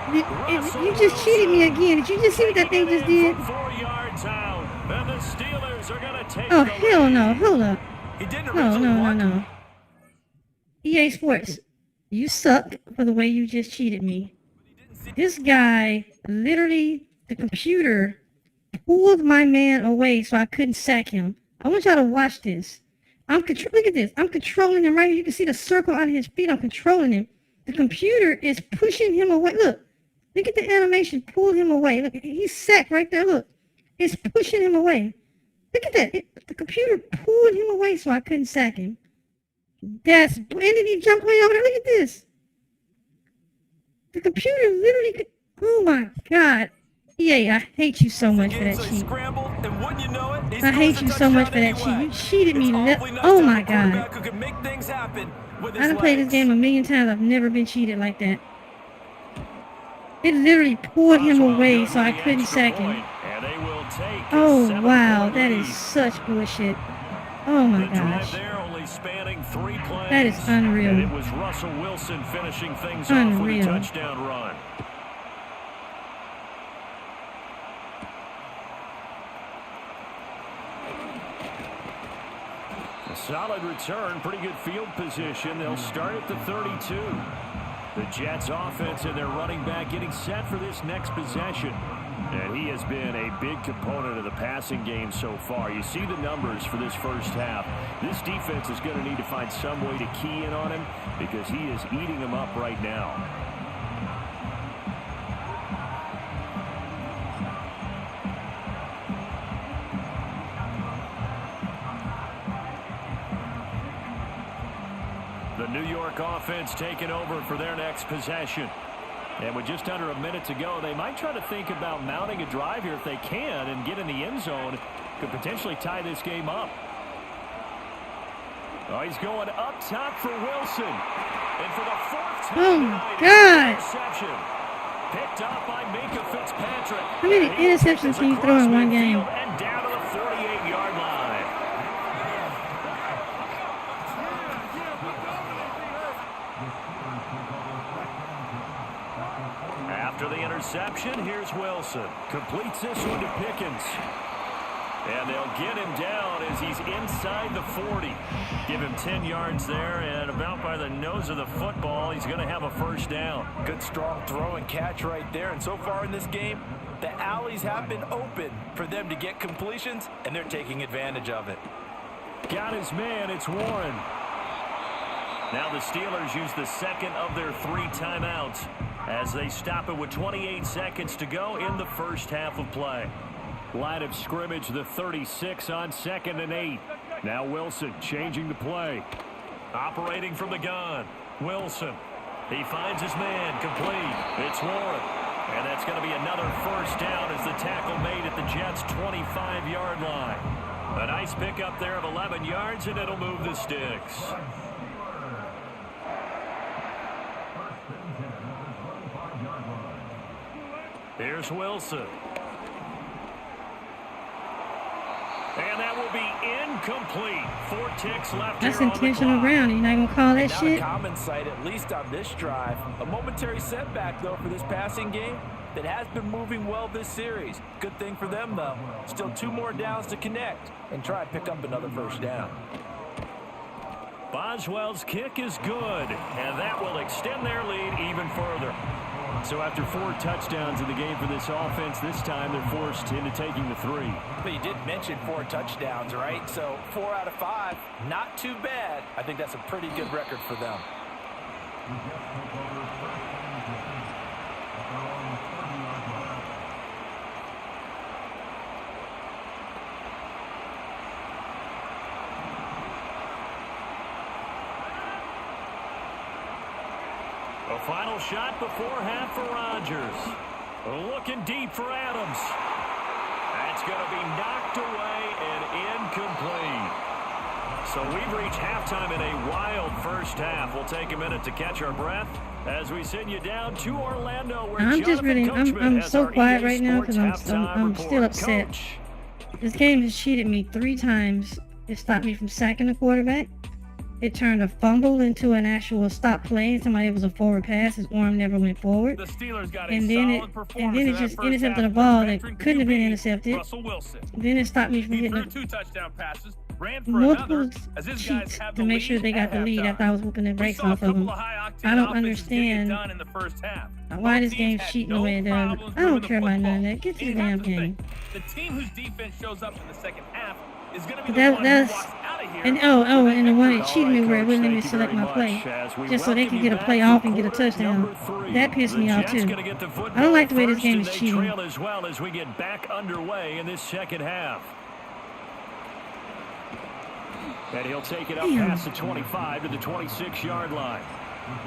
You just cheated me again. Did you just see what that thing just did? 4 yards out. And the Steelers are going to take Oh the hell lead. no! Hold up! He didn't No, originally no, no, want no. EA Sports, you suck for the way you just cheated me. This guy, literally, the computer pulled my man away so I couldn't sack him. I want y'all to watch this. Look at this. I'm controlling him right here. You can see the circle on his feet. I'm controlling him. The computer is pushing him away. Look at the animation. Pull him away. Look, he's sacked right there. Look, it's pushing him away. Look at that. The computer pulled him away so I couldn't sack him. And then he jumped way over there. Look at this. The computer literally. Oh my God. EA, I hate you so much for that cheat. I hate you so much for that cheat. You cheated me. Oh my God. I done played this game a million times. I've never been cheated like that. It literally pulled him away so I couldn't sack him. Oh wow, that is such bullshit. Oh my gosh. That is unreal. And it was Russell Wilson finishing things off with a touchdown run. A solid return, pretty good field position. They'll start at the 32. The Jets offense and their running back getting set for this next possession. And he has been a big component of the passing game so far. You see the numbers for this first half. This defense is going to need to find some way to key in on him because he is eating them up right now. The New York offense taking over for their next possession. And with just under a minute to go, they might try to think about mounting a drive here if they can and get in the end zone. Could potentially tie this game up. Oh, he's going up top for Wilson. And for the 4th time oh, God. interception. Picked off by Minka Fitzpatrick. How many interceptions can you throw in one game? And down to the 48-yard line. After the interception, here's Wilson. Completes this one to Pickens. And they'll get him down as he's inside the 40. Give him 10 yards there, and about by the nose of the football, he's going to have a first down. Good, strong throw and catch right there. And so far in this game, the alleys have been open for them to get completions, and they're taking advantage of it. Got his man. It's Warren. Now the Steelers use the second of their 3 timeouts as they stop it with 28 seconds to go in the first half of play. Line of scrimmage, the 36 on 2nd and 8. Now Wilson changing the play. Operating from the gun. Wilson. He finds his man. Complete. It's Warren. And that's going to be another first down as the tackle made at the Jets' 25-yard line. A nice pickup there of 11 yards, and it'll move the sticks. Here's Wilson. And that will be incomplete. 4 ticks left. That's intentional ground. You're not going to call that shit? Not a common sight, at least on this drive. A momentary setback, though, for this passing game that has been moving well this series. Good thing for them, though. Still 2 more downs to connect and try to pick up another first down. Boswell's kick is good, and that will extend their lead even further. So after 4 touchdowns in the game for this offense, this time they're forced into taking the 3. But you did mention 4 touchdowns, right? So 4 out of 5, not too bad. I think that's a pretty good record for them. A final shot before half for Rodgers. Looking deep for Adams. That's going to be knocked away and incomplete. So we've reached halftime in a wild first half. We'll take a minute to catch our breath as we send you down to Orlando. Where I'm just really, I'm so quiet right now because I'm still upset. Coach. This game has cheated me 3 times. It stopped me from sacking the quarterback. It turned a fumble into an actual stop play. Somebody was a forward pass. His arm never went forward. The Steelers got And then it just intercepted a ball that couldn't have been intercepted. Then it stopped me from hitting 2 touchdown passes, ran for multiple as his guys cheats have to the make sure lead they got at the lead halftime. after I was whooping the We brakes saw a off of couple them. of high-octane I don't offenses get it understand done in the first half. why Both this teams game's had cheating no the way it does. problems I don't moving the care about none of football. that. Get to the And damn here's the thing. game. The team whose defense shows up in the second half is going to be But the one who that's walks out of here. and and the one that cheated me where it wouldn't let me select my play just so they could get a play off and get a touchdown. That pissed me off too. I don't like the way this game is cheating. As well as we get back underway in this second half. And he'll take it up past the 25 to the 26-yard line.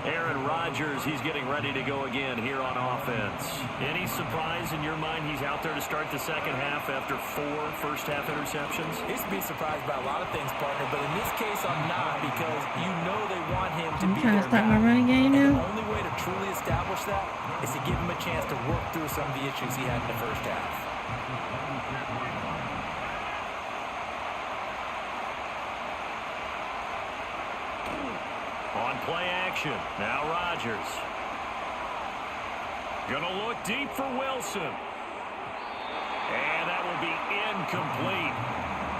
Aaron Rodgers, he's getting ready to go again here on offense. Any surprise in your mind he's out there to start the second half after 4 first-half interceptions? He's to be surprised by a lot of things, partner, but in this case, I'm not, because you know they want him to be trying to their stop guy. my running game And now. the only way to truly establish that is to give him a chance to work through some of the issues he had in the first half. On play action, now Rodgers. Gonna look deep for Wilson. And that will be incomplete.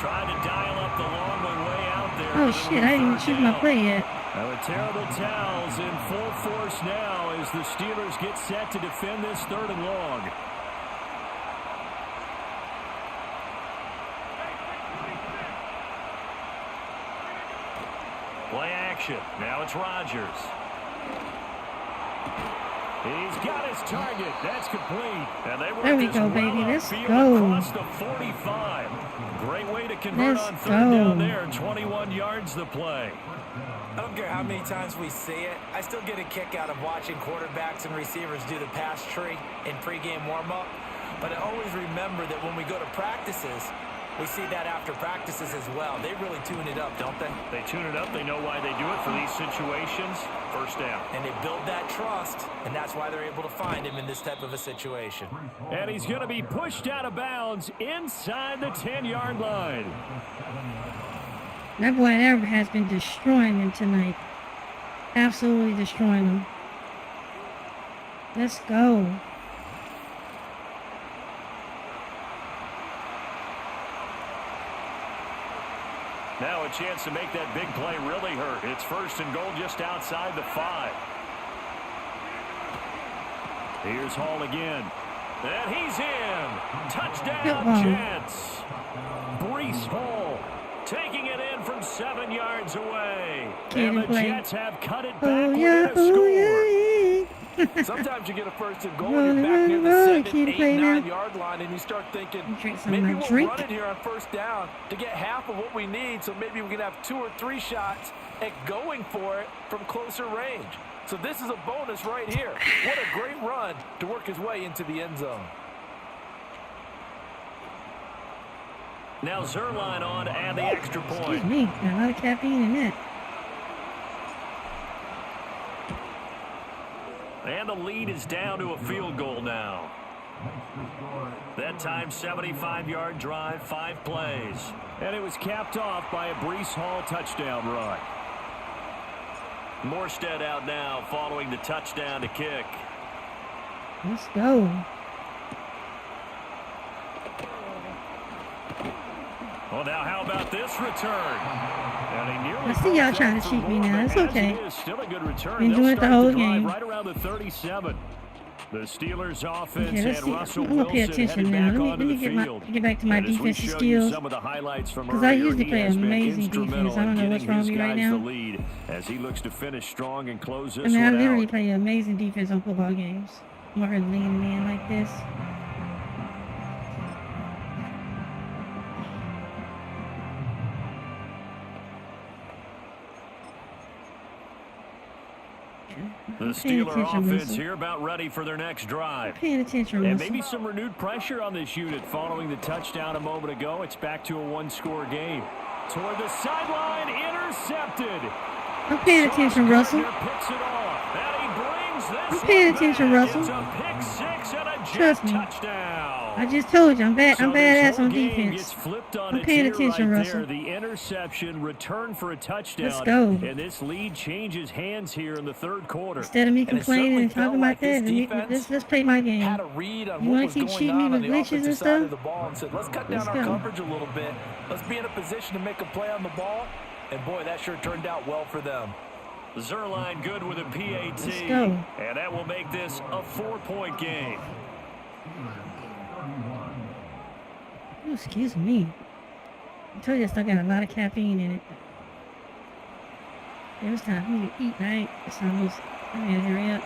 Trying to dial up the long way out there. Oh shit, I didn't even choose my play yet. Now the terrible towels in full force now as the Steelers get set to defend this 3rd and long. Play action. Now it's Rodgers. He's got his target. That's complete. And they There we go, baby. Let's go. Across the 45. Great way to convert on 3rd down there. 21 yards the play. I don't care how many times we say it, I still get a kick out of watching quarterbacks and receivers do the pass tree in pregame warm-up. But I always remember that when we go to practices, We see that after practices as well. They really tune it up, don't they? They tune it up. They know why they do it for these situations. First down. And they build that trust, and that's why they're able to find him in this type of a situation. And he's going to be pushed out of bounds inside the 10-yard line. That boy Ever has been destroying them tonight. Absolutely destroying them. Let's go. Now a chance to make that big play really hurt. It's first and goal just outside the 5. Here's Hall again. And he's in. Touchdown, Jets. Breece Hall taking it in from 7 yards away. And the Jets have cut it back with a score. Sometimes you get a first and goal and you're back near the 7, 8, 9-yard line, and you start thinking, maybe we'll run it here on first down to get half of what we need, so maybe we can have 2 or 3 shots at going for it from closer range. So this is a bonus right here. What a great run to work his way into the end zone. Now Zerline on to add the extra point. Excuse me, got a lot of caffeine in that. And the lead is down to a field goal now. That time, 75-yard drive, 5 plays. And it was capped off by a Breece Hall touchdown run. Morstead out now following the touchdown to kick. Let's go. Well, now how about this return? I see y'all trying to cheat me now. It's okay. Still a good return. Enjoy it the whole game. Right around the 37. The Steelers offense and Russell I'm gonna pay attention now. Let me get back to my defensive skills. Because I usually play amazing defense. I don't know what's wrong with me right now. As he looks to finish strong and close this I mean, I literally out. play amazing defense on football games. I'm not really leaning in like this. The Steeler offense here about ready for their next drive. Paying attention, and maybe some renewed pressure on this unit following the touchdown a moment ago. It's back to a 1-score game. Toward the sideline, intercepted. I'm paying attention, Russell. Picks it off, and he brings this I'm paying attention, Russell. It's a pick 6 and a Trust me. touchdown. I just told you, I'm badass on defense. I'm paying attention, Russell. The interception, return for a touchdown. Let's go. And this lead changes hands here in the third quarter. Instead of me complaining and talking about that, let's play my game. Had a read on you want to keep cheating me with glitches and stuff? Said, let's cut down our coverage a little bit. Let's be in a position to make a play on the ball. And boy, that sure turned out well for them. Zerline good with a PAT. Let's go. And that will make this a 4-point game. Oh, excuse me. I told you I still got a lot of caffeine in it. It was time for me to eat, right? It's almost, I gotta hurry up.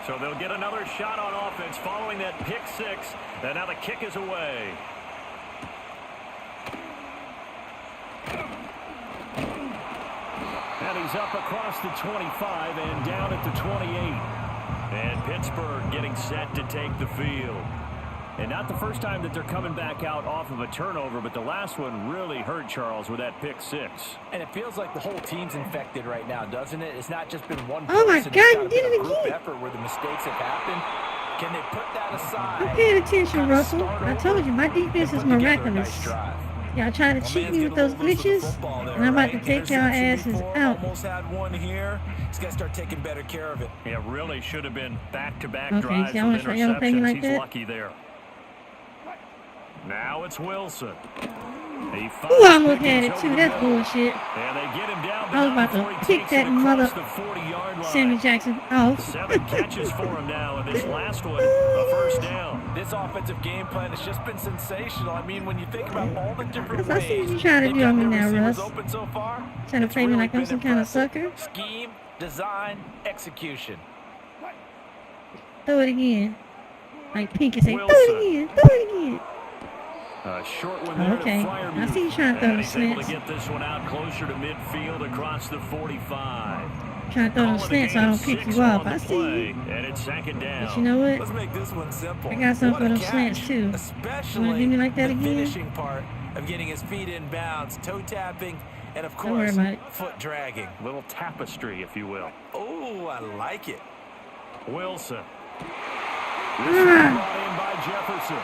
So they'll get another shot on offense following that pick 6. And now the kick is away. And he's up across the 25 and down at the 28. And Pittsburgh getting set to take the field. And not the first time that they're coming back out off of a turnover, but the last one really hurt Charles with that pick 6. And it feels like the whole team's infected right now, doesn't it? It's not just been one person. Oh my God, you did it again. Effort where the mistakes have happened. Can they put that aside? I'm paying attention, Russell. I told you, my defense is miraculous. Y'all trying to cheat me with those glitches, and I'm about to take y'all asses out. Almost had one here. He's got to start taking better care of it. Yeah, really should have been back-to-back Okay, drives so with y'all play me interceptions. like He's that? lucky there. Now it's Wilson. Ooh, I almost had it too. That's bullshit. And they get him down. I was about to kick that mother Sammy Jackson off. 7 catches for him now, and this last one, a first down. This offensive game plan has just been sensational. I mean, when you think about all the different ways I see what you trying to do on me now, Russ. Open so far, Trying to play me like I'm some kind of sucker. Scheme, design, execution. Throw it again. Like Pinky say, throw it again, throw it again. Short one there okay, to Freiermuth. I see you trying to throw the He's able to snaps. get this one out closer to midfield across the 45. Trying to throw them slants so I don't pick you up. I see you. And it's second down. But you know what? Let's make this one simple. I got something What for a them catch, slants too. Especially You wanna do me like that the again? finishing part of getting his feet in bounds, toe tapping, and of Don't worry course, about it. foot dragging. Little tapestry, if you will. Oh, I like it. Wilson. Ah. Brought in by Jefferson.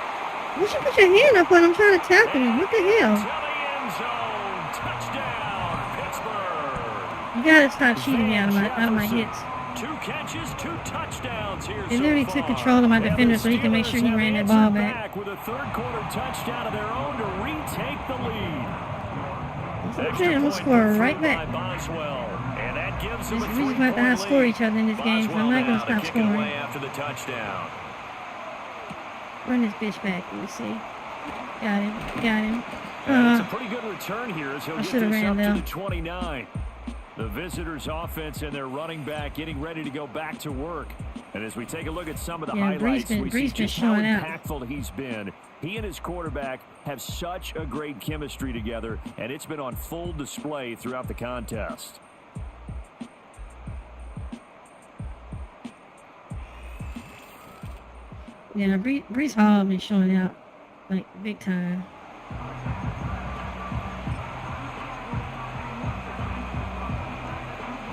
You should put your hand up when I'm trying to tackle you. What the To hell? the end zone. Touchdown, Pittsburgh. You gotta stop cheating me out of my hits. 2 catches, 2 touchdowns here They so literally far. took control of my And the defender so he can make sure he Steelers ran that have ball answered back. with a third-quarter touchdown of their own to retake the lead. Okay, I'm gonna score right back. Boswell, and that gives them a We just have to outscore each other in this game, so I'm not gonna stop kick it away scoring. after the touchdown. Run this bitch back. Let me see. Got him. Got him. And it's a pretty good return here as he'll I get should've this ran up to there. the 29. The visitors' offense and their running back getting ready to go back to work. And as we take a look at some of the highlights, we see Brees been just how showing out. impactful he's been. He and his quarterback have such a great chemistry together, and it's been on full display throughout the contest. Yeah, Brees Hall been showing out like big time.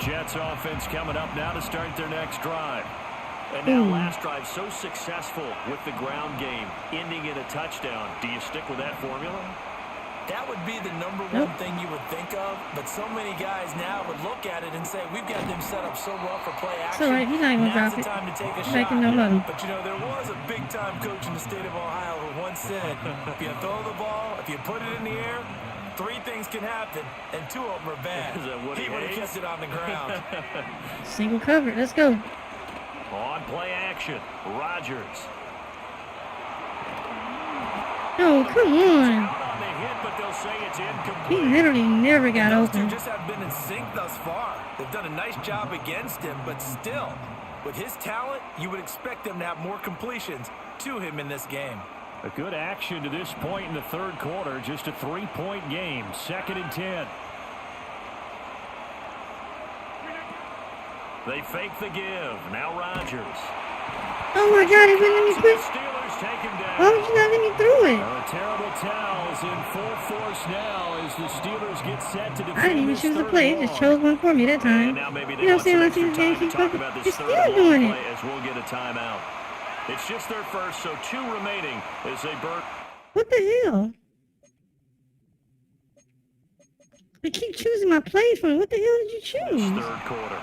Jets offense coming up now to start their next drive. And now last drive so successful with the ground game, ending in a touchdown. Do you stick with that formula? That would be the number one thing you would think of, but so many guys now would look at it and say, we've got them set up so well for play action. It's all right, he's not even Now's drop the it. time to take a He's making shot. no money. But you know, there was a big-time coach in the state of Ohio who once said, if you throw the ball, if you put it in the air, 3 things can happen, and 2 of them are bad. Is that what He he would have hates? kept it on the ground. Single cover. Let's go. On play action, Rodgers. Oh, come on. Out on the hit, but they'll say it's He incomplete. literally never got Those two open. just have been in sync thus far. They've done a nice job against him, but still, with his talent, you would expect them to have more completions to him in this game. A good action to this point in the third quarter. Just a 3-point game. 2nd and 10. They fake the give. Now Rodgers. Oh my God, he wouldn't let me The quit. Steelers take him down. Why would you not let me through it? A terrible towels in full force now as the Steelers get set to defend I didn't even this choose a third play. It and just long. chose one for me that time. And now maybe they You know what I'm want saying? some Let's see extra this game time to keep talk fucking. about this You're third still and long doing play it. as we'll get a timeout. It's just their first, so 2 remaining as they burn. What the hell? They keep choosing my plays for me. What the hell did you This choose? third quarter.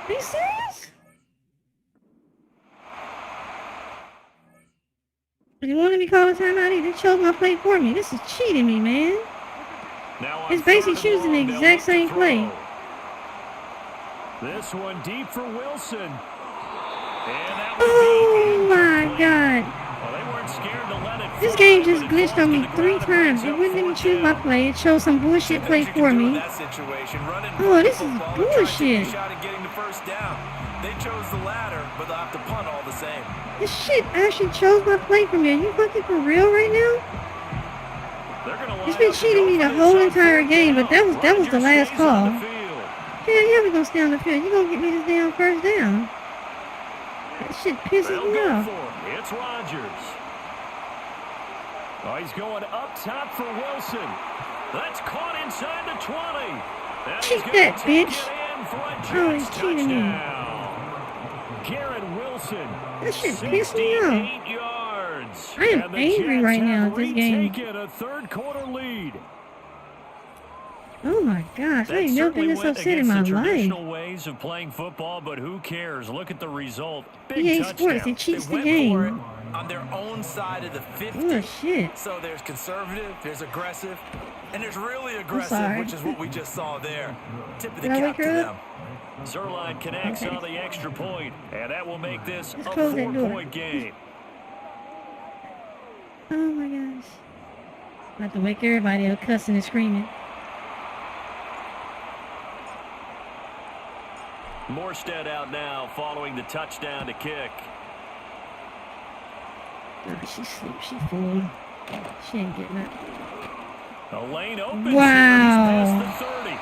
Are you serious? If you wanted me to call a timeout, they chose my play for me. This is cheating me, man. Now on It's basically third and choosing the long, they'll exact look to same play. throw. This one deep for Wilson. And that Oh was deep. my God. Well, they weren't scared to let it This fly, game but just it glitched falls on to me the 3 ground. times. It wouldn't let me choose my play. It chose some bullshit play You for can do in me. that situation. Run and Oh, run this the is football and try to take bullshit. a shot at getting the first down. They chose the latter, but they'll have to punt all the same. This shit actually chose my play for me. Are you fucking for real right now? They're gonna It's line been up to cheating go me for the this whole on entire third game, but down. that was the last Rodgers stays on call. the field. Hell yeah, we gonna stay on the field. You gonna get me this damn first down. That shit pisses They'll me go off. for it. It's Rodgers. Oh, he's going up top for Wilson. That's caught inside the 20. And he's Cheat gonna that, take bitch. it in for a Oh, he's Jets cheating me. touchdown. Garrett Wilson. That shit pissed me off. 68 yards. I am And the angry Jets right now have at this game. retaken a third quarter lead. Oh my gosh, I That ain't never been certainly this went upset in my against the life. traditional ways of playing football, but who cares? Look at the result. Big EA touchdown. Sports, it cheats the They went for it game. on their own side of the 50. Oh shit. So there's conservative, there's aggressive, and there's really aggressive, sorry. which is what we just saw there. Tip of the Did I cap wake to her them. Zerline connects Okay. on the extra point, and that will make this Let's a close that door. 4-point game. Oh my gosh. I have to wake everybody up cussing and screaming. Morstead out now following the touchdown to kick. Oh, she sleep. She full. She ain't getting up. A lane opens. Wow. He's past the 30.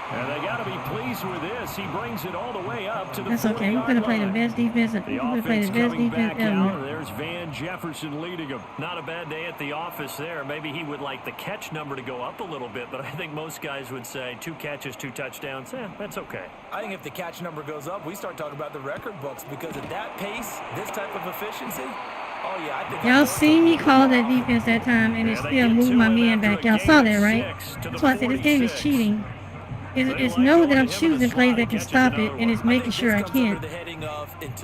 And they got to be pleased with this. He brings it all the way up to the That's okay. We're going to play the best defense. We're going to play the best defense ever. There's Van Jefferson leading him. Not a bad day at the office there. Maybe he would like the catch number to go up a little bit, but I think most guys would say 2 catches, 2 touchdowns. That's okay. I think if the catch number goes up, we start talking about the record books because at that pace, this type of efficiency, oh yeah, I think y'all see me call that defense that time, and it still moved my man back. Y'all saw that, right? That's why I said this game is cheating. It's know that I'm choosing plays that can stop it, and it's making sure I can't.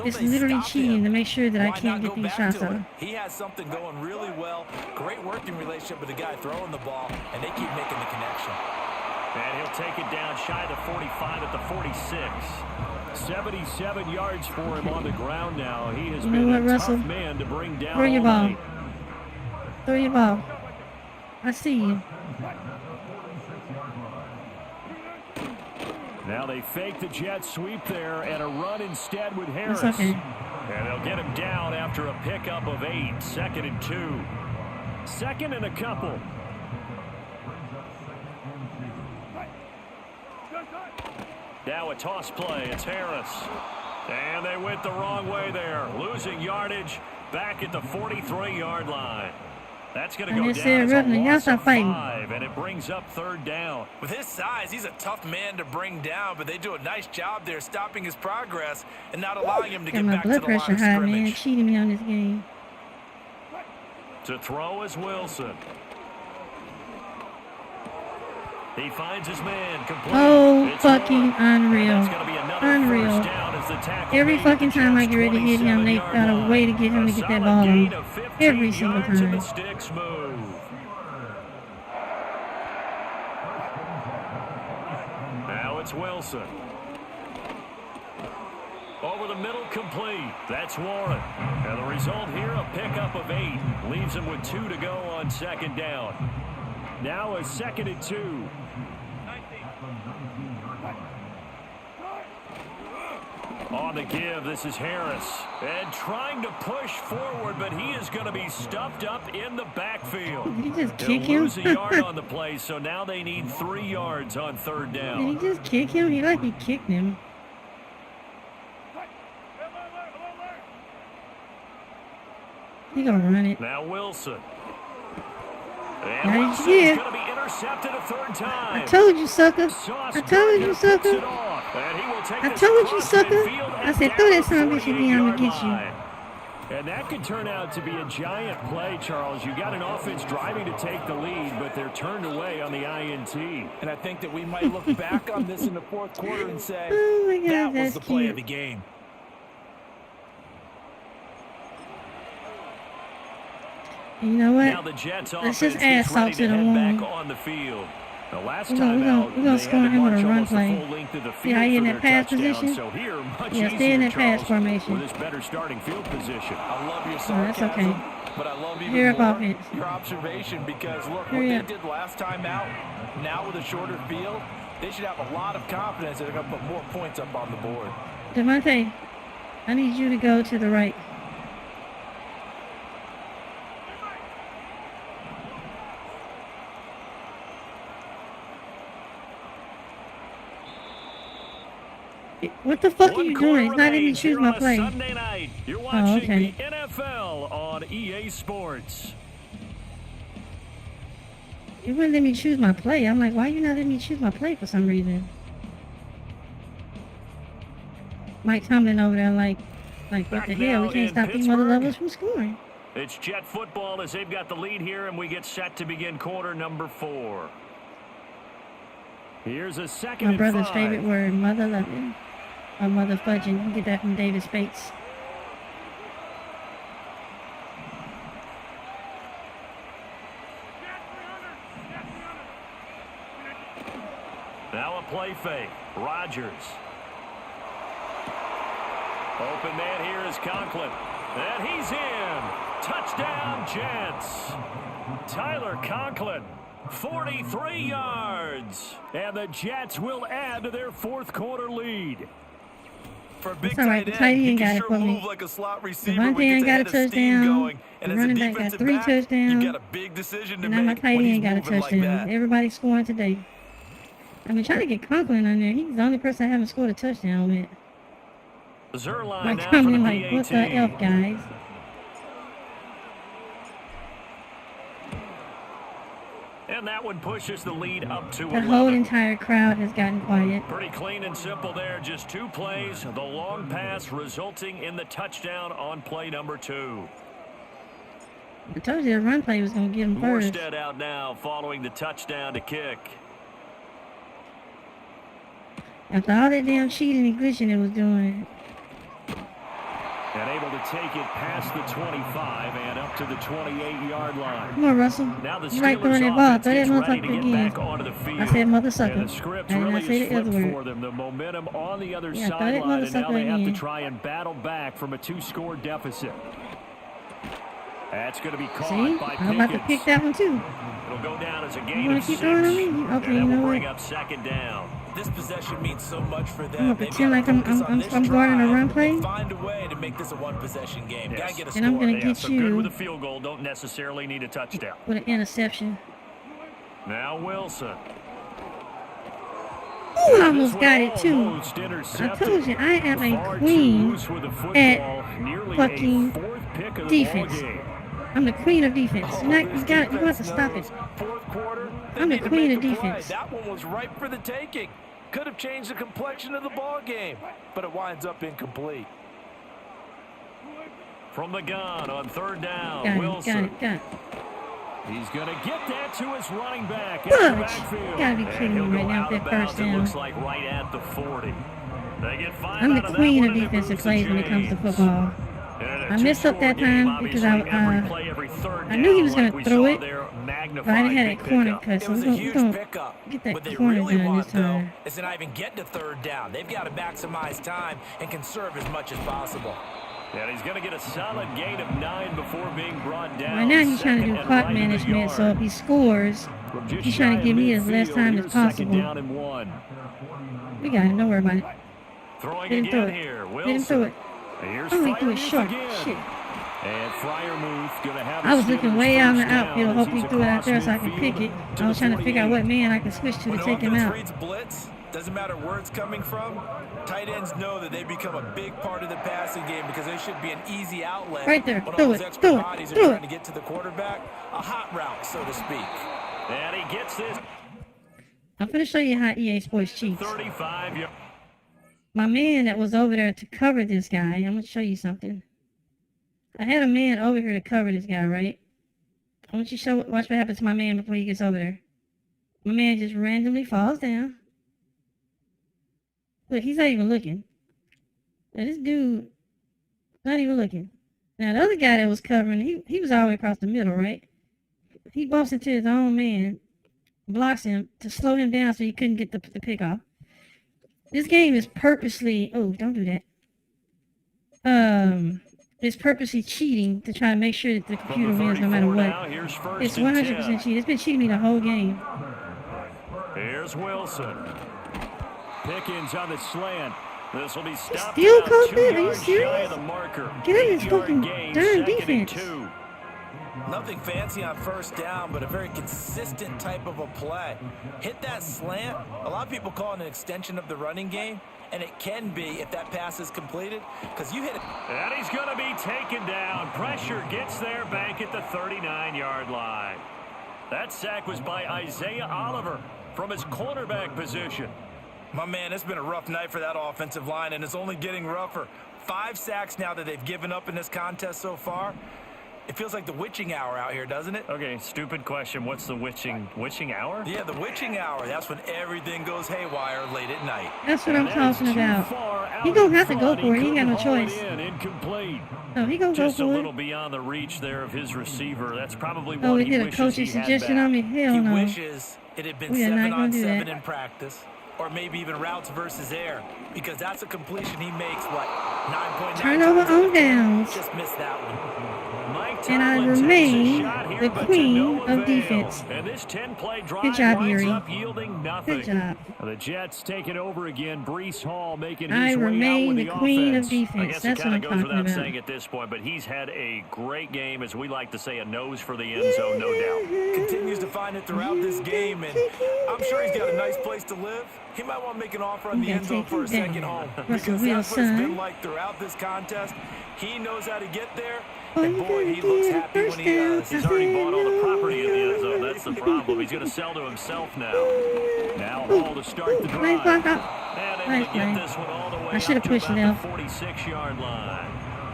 It's literally cheating to make sure that I can't get these shots off. He has something going really well. Great working relationship with the guy throwing the ball, and they keep making the connection. And he'll take it down shy of the 45 at the 46. 77 yards for him on the ground now. He has been a tough man to bring down. Throw your ball. Throw your ball. I see you. Now they fake the jet sweep there and a run instead with Harris. That's okay. And they'll get him down after a pickup of 8. 2nd and 2. 2nd and a couple. Now a toss play. It's Harris. And they went the wrong way there. Losing yardage back at the 43-yard line. That's going to go down as a loss of 5, and it brings up 3rd down. With his size, he's a tough man to bring down, but they do a nice job there stopping his progress and not allowing him to get back to the line of scrimmage. High, man. Cheating me on this game. To throw is Wilson. He finds his man. Complete. Oh, it's fucking unreal. Unreal. Every fucking time I get ready to hit him, they found a way to get him to get that ball on. Every single time. Now it's Wilson. Over the middle, complete. That's Warren. And the result here, a pickup of 8. Leaves him with 2 to go on 2nd down. Now a 2nd and 2. On the give, this is Harris. And trying to push forward, but he is going to be stuffed up in the backfield. Did he just kick him? Lose a yard on the play, so now they need 3 yards on 3rd down. Did he just kick him? He kicked him. He gonna run it. Now Wilson. And Wilson's going to be intercepted a 3rd time. I told you, sucker. I told you, sucker. I told you, sucker. I said, throw that son of a bitch again, I'm going to get you. And that could turn out to be a giant play, Charles. You got an offense driving to take the lead, but they're turned away on the INT. And I think that we might look back on this in the 4th quarter and say, oh my God, that was the play cute. of the game. You know what? Now the Jets let's just add salt to the wound. On the field. The last we're time gonna score him with a run play. See how he in that pass position? So here, yeah, stay in that pass formation. With this better starting field position. I love your sarcasm, that's okay. But I love even more your observation because look, what they did last time out, now with a shorter field, they should have a lot of confidence that they're going to put more points up on the board. Davante, I need you to go to the right. What the fuck are you doing? It's not letting me choose my play. Sunday night, you're watching okay. the NFL on EA Sports. It wouldn't let me choose my play. I'm like, why are you not letting me choose my play for some reason? Mike Tomlin over there like what the hell? We can't stop these mother lovers from scoring. It's Jet football as they've got the lead here, and we get set to begin quarter number 4. Here's a 2nd and 5. My brother's favorite word, mother loving. Or mother fudging. You get that from David Spates. Now a play fake. Rodgers. Open man here is Conklin. And he's in. Touchdown, Jets. Tyler Conklin. 43 yards. And the Jets will add to their 4th quarter lead. For a big tight end, he can sure move like a slot receiver. Davante got a touchdown. The running back got 3 touchdowns. You got a big decision to make. And now my tight end got a touchdown. Everybody's scoring today. I've been trying to get Conklin on there. He's the only person I haven't scored a touchdown with. Zerline Like, now for I'm the like, what the F, PAT. guys? And that one pushes the lead up to The whole 11. entire crowd has gotten quiet. Pretty clean and simple there. Just 2 plays. The long pass resulting in the touchdown on play number 2. I told you the run play was going to get him first. Morstead out now following the touchdown to kick. After all that damn cheating and glitching it was doing. And able to take it past the 25 and up to the 28-yard line. Come on, Russell. Now the You like Steelers throwing that ball. offense Throw that gets ready motherfucker to get again. back onto the field. I said mother sucker. And the script I did really not say is the other flipped word. for them. The momentum on the other Yeah, throw that sideline, mother and now sucker they have to again. try and battle back from a 2-score deficit. That's going to be caught See? by I'm about to Pickens. pick that one too. It'll go down as a gain You want of to keep 6. throwing on me? Okay, and you that know will what? bring up 2nd down. This possession means so much for them. I'm gonna They've pretend gotta like I'm focus on this guarding a drive run play. and find a way to make this a one-possession game. Yes. Gotta get a And I'm score. gonna Yeah, get so good you with a field goal. Don't necessarily need a touchdown. with an interception. Now Wilson. Ooh, I almost got it too. Almost I intercepted. told you, I am Far a too queen loose with the football. at Nearly fucking a 4th pick of the defense. ball game. I'm the queen of defense. Oh, You this got to defense stop it. knows. Fourth quarter, they I'm the need to queen make of a play. defense. That one was ripe for the taking. Could have changed the complexion of the ball game, but it winds up incomplete. From the gun on 3rd down, Got it, Wilson. got it. He's going to get that to his running back in the Fudge. backfield. You gotta be And kidding he'll me go right now out with of that bounds, first it down. looks like right at the 40. They get 5 I'm out the of that queen one, of and it defensive moves plays the when it comes to chains. football. And a I messed up that 2-score game, time because I obviously, every play, every third I knew he was down, gonna like we throw saw it, there, but I magnified didn't have big that corner pickup. cut, It so was we're a gonna huge pickup. get that What they corner really done want, this though, time. is to not even get to 3rd down. They've got to maximize time and conserve as much as possible. And he's going to get a solid gain of 9 before being brought down. Right now he's trying to do 2nd and clock right in the management, so yard. if he scores, From just he's trying shy to give of me as less midfield, time as here's possible. 2nd down and 1. We got it, don't worry about it. Throwing Let him throw again it. here, Let him Wilson. throw it. Here's Oh, he threw it Freiermuth short. again. Shit. And Freiermuth going to have I was looking Steelers way out in the first down outfield, as hoping he he's threw it out there across so I could pick it. midfield I was trying to figure out 48. what man I could switch to When take him offense out. reads blitz, doesn't matter where it's coming from, tight ends know that they become a big part of the passing game because they should be an easy outlet. Right there. When Throw all those it. extra Throw it. bodies are Throw trying it. to get to the quarterback, a hot route, so to speak. And he gets this I'm going to show you how EA Sports cheats. 35 yards. My man that was over there to cover this guy, I'm going to show you something. I had a man over here to cover this guy, right? I want you to watch what happens to my man before he gets over there. My man just randomly falls down. Look, he's not even looking. Now this dude, not even looking. Now the other guy that was covering, he was all the way across the middle, right? He bumps into his own man, blocks him to slow him down so he couldn't get the pick off. This game is purposely, oh, don't do that. It's purposely cheating to try to make sure that the computer wins no matter what. It's 100% cheating. It's been cheating me the whole game. Here's Wilson. Pickens on the slant. This will be stopped Still about caught 2 that? Are you yards shy serious? of the marker. Get out of this 8-yard fucking gain, darn 2nd and defense. 2. Nothing fancy on first down, but a very consistent type of a play. Hit that slant. A lot of people call it an extension of the running game, and it can be if that pass is completed, because you hit it. And he's going to be taken down. Pressure gets there back at the 39-yard line. That sack was by Isaiah Oliver from his cornerback position. My man, it's been a rough night for that offensive line, and it's only getting rougher. 5 sacks now that they've given up in this contest so far. It feels like the witching hour out here, doesn't it? Okay, stupid question. What's the witching hour? Yeah, the witching hour. That's when everything goes haywire late at night. That's what I'm And that is talking too about. far out He gonna have to in go front. for it. He ain't got no couldn't haul it choice. in. Incomplete. No, he gonna go Just a for little it. beyond the reach there of his receiver. That's probably Oh, what we he did a wishes coach's he had suggestion back. on me? Hell He no. wishes it had been We are not gonna do 7-on-7 that. in practice, or maybe even routes versus air, because that's a completion he makes, 9.9 Turnover times out of on 10. downs. Just missed that one. Mike And I Tomlin takes a remain shot here, the but to queen no of avail. defense. And this 10-play drive Good job, winds Erie. up yielding nothing. Good job. The Jets taking over again. Breece Hall making his I way out remain with the the queen offense. of defense. I guess That's it what kind I'm of goes talking without about. saying at this point, but he's had a great game, as we like to say, a nose for the end zone, no doubt. Continues to find find it throughout this game, and I'm sure he's got a nice place to live. He might want to make an offer on the end zone for a second home, because that's what it's been like throughout this contest. He knows how to get there, and boy, he looks happy when he does. He's already bought all the property in the end zone. That's the problem. He's going to sell to himself now. Now Hall to start the drive. And able to get this one all the way I should have pushed it out out. to the 46-yard line.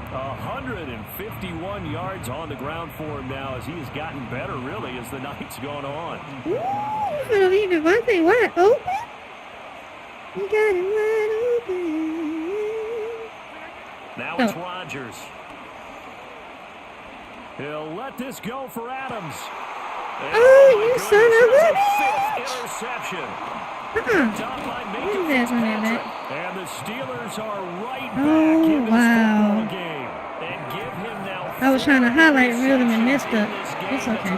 151 yards on the ground for him now, as he has gotten better, really, as the night's gone on. Ooh, you're going to leave Davante wide open? You got him wide open. Now it's Rodgers. He'll let this go for Adams. Oh, you son of a bitch! Interception. And the Steelers are right back in this football game. And give him now. I was trying to highlight reel him and messed up. It's okay.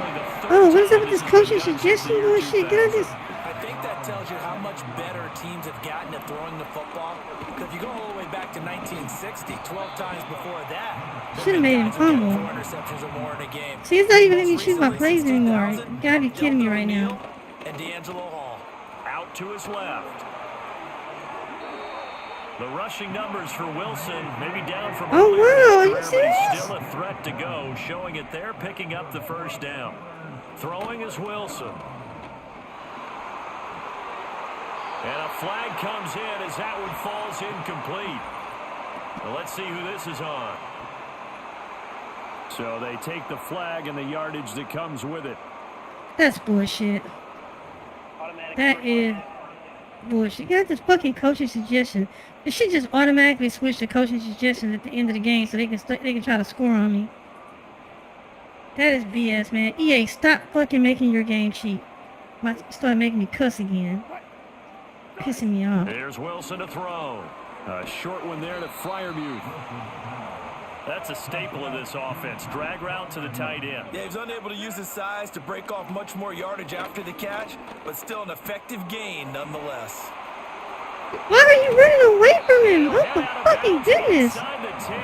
Oh, what is up with this coaching suggestion bullshit? Get on this. I think that tells you how much better teams have gotten at throwing the football. Because if you go all the way back to 1960, 12 times before that, should have made him fumble. 4 interceptions or more in a game. See, it's not even letting me choose my plays anymore. You gotta be kidding me right now. And D'Angelo Hall out to his left. The rushing numbers for Wilson, maybe down from oh, wow, are you but serious? still a threat to go, showing it there, picking up the first down. Throwing is Wilson. And a flag comes in as that one falls incomplete. Well, let's see who this is on. So they take the flag and the yardage that comes with it. That's bullshit. That is bullshit. You got this fucking coaching suggestion. It should just automatically switch to coaching suggestions at the end of the game so they can try to score on me. That is BS, man. EA, stop fucking making your game cheap. Start making me cuss again. Pissing me off. There's Wilson to throw. A short one there to Freiermuth. That's a staple of this offense. Drag route to the tight end. Yeah, he's unable to use his size to break off much more yardage after the catch, but still an effective gain nonetheless. Why are you running away from him? Oh my fucking goodness.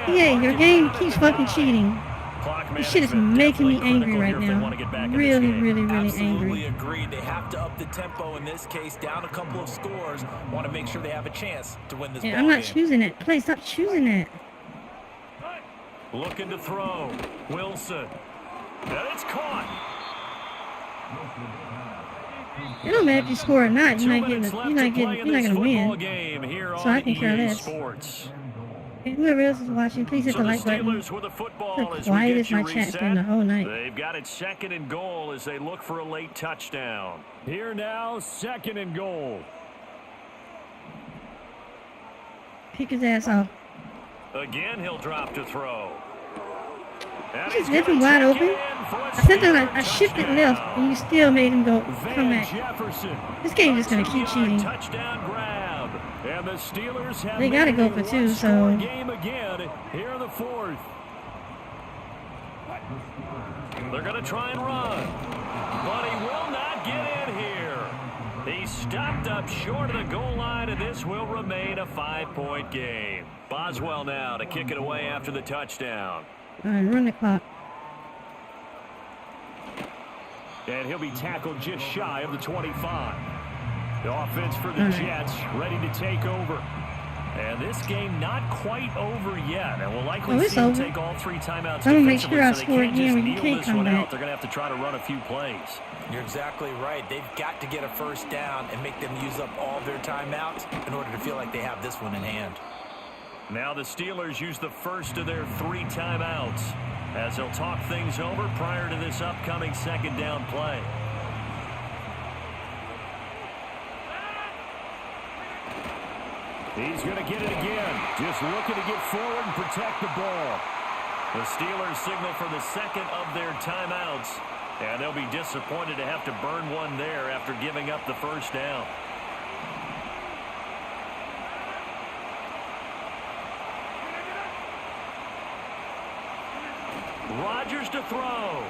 Yeah, your game keeps fucking cheating. This shit is making me angry right now. Really, really, really Absolutely angry. agreed. They have to up the tempo in this case, down a couple of scores. Want to make sure they have a chance to win this ball Yeah, I'm not game. choosing that. Play, stop choosing that. Looking to throw. Wilson. And it's caught. It don't matter if you score or not. You're not gonna win. So I can care less. And whoever else is watching, please hit the like button. The quietest my chat's been the whole night. They've got it second and goal as they look for a late touchdown. Here now, second and goal. Pick his ass off. Again, he'll drop to throw. And Just left him wide open. I said that I shifted left, and you still made him go come back. This game is just gonna keep cheating. Touchdown grab. And the Steelers have They gotta go for two, so game again here in the fourth. They're gonna try and run, but he will not get in here. He's stopped up short of the goal line, and this will remain a 5-point game. Boswell now to kick it away after the touchdown. all right, run the clock. And he'll be tackled just shy of the 25. The offense for the Jets ready to take over. And this game not quite over yet. And we'll likely see them take all 3 timeouts. I'm going to make sure I so score again when you can't come back. They're going to have to try to run a few plays. You're exactly right. They've got to get a first down and make them use up all their timeouts in order to feel like they have this one in hand. Now the Steelers use the first of their 3 timeouts as they'll talk things over prior to this upcoming second down play. He's going to get it again. Just looking to get forward and protect the ball. The Steelers signal for the second of their timeouts. And they'll be disappointed to have to burn one there after giving up the first down. Rodgers to throw.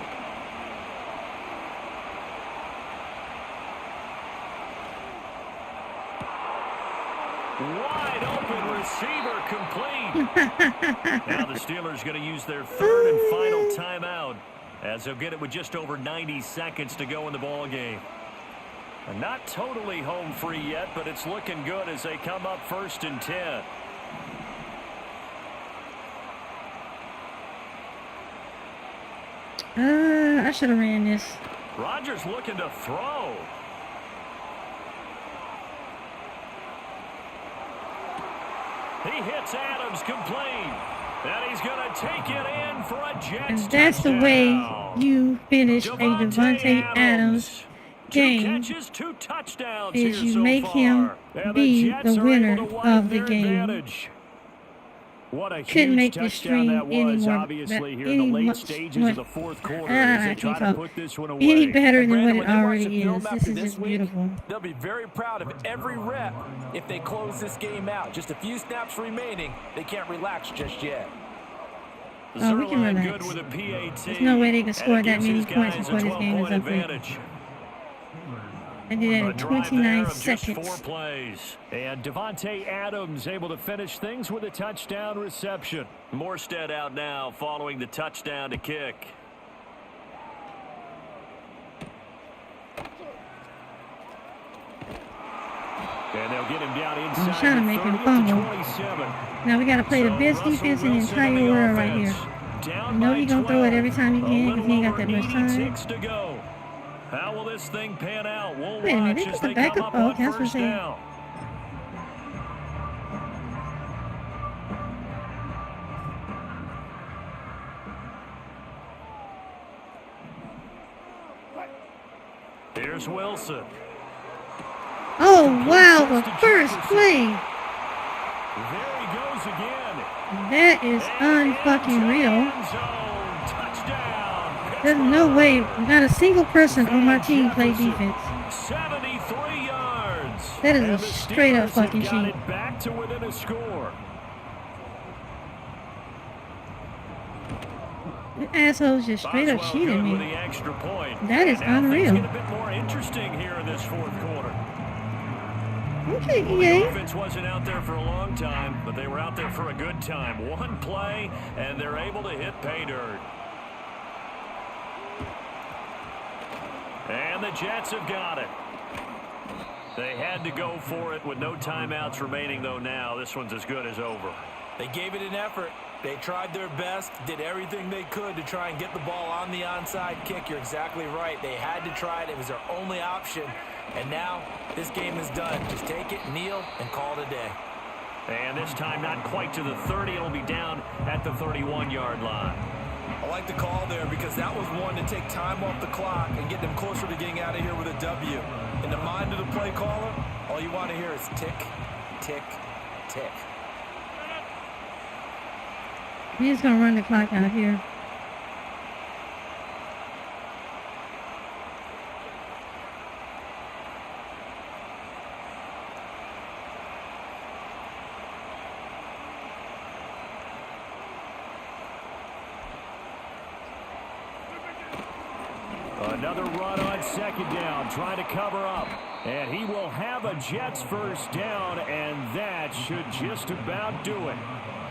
Wide open receiver complete. Now the Steelers going to use their 3rd and final timeout as they'll get it with just over 90 seconds to go in the ball game. And not totally home free yet, but it's looking good as they come up 1st and 10. I should have ran this. Rodgers looking to throw. He hits Adams complete. And he's going to take it in for a Jets And that's the way you finish a Davante Adams game, catches, 2 touchdowns is here you so make far. him And be Jets the are winner able to widen of the their game. advantage. What a Couldn't huge make this touchdown stream that any was, more obviously, here in the late stages of the fourth quarter as they try to put this one away. any better than Brandon, what when it they watch already the film is. after This is this just week, beautiful. They'll be very proud of every rep if they close this game out. Just a few snaps remaining. They can't relax just yet. Oh, we can Zerline relax. good with a PAT, There's no way they can score and it that gives many his points guys a before this game is 12-point up. advantage. I did that A in drive 29 there of just seconds. 4 plays. And Davante Adams able to finish things with a touchdown reception. Morstead out now following the touchdown to kick. And they'll get him down inside. I'm trying to make him fumble. Now we got to play the best defense in the entire world right here. I know he's going to throw it every time he can because he ain't got that much time. To go. How will this thing pan out? We'll Wait a minute, watch they as put the they backup. come up Oh, on okay, that's what I'm first saying. down. Here's Wilson. Oh, wow, the first play. There he goes again. That is unfucking real. Touchdown. There's no way not a single person on my team played defense. 73 yards. That is a And the straight up Steelers have fucking got cheat. it back to within a score. The assholes just straight up Boswell cheated good with me. the extra point. That is And now things unreal. get a bit more interesting here in this fourth quarter. Okay, The EA. offense wasn't out there for a long time, but they were out there for a good time. One play, and they're able to hit pay dirt. And the Jets have got it. They had to go for it with no timeouts remaining, though now. This one's as good as over. They gave it an effort. They tried their best, did everything they could to try and get the ball on the onside kick. You're exactly right. They had to try it. It was their only option. And now this game is done. Just take it, kneel, and call it a day. And this time not quite to the 30. It'll be down at the 31-yard line. I like the call there because that was one to take time off the clock and get them closer to getting out of here with a W. In the mind of the play caller, all you want to hear is tick, tick, tick. We're just going to run the clock out here. Another run on second down, trying to cover up. And he will have a Jets first down, and that should just about do it.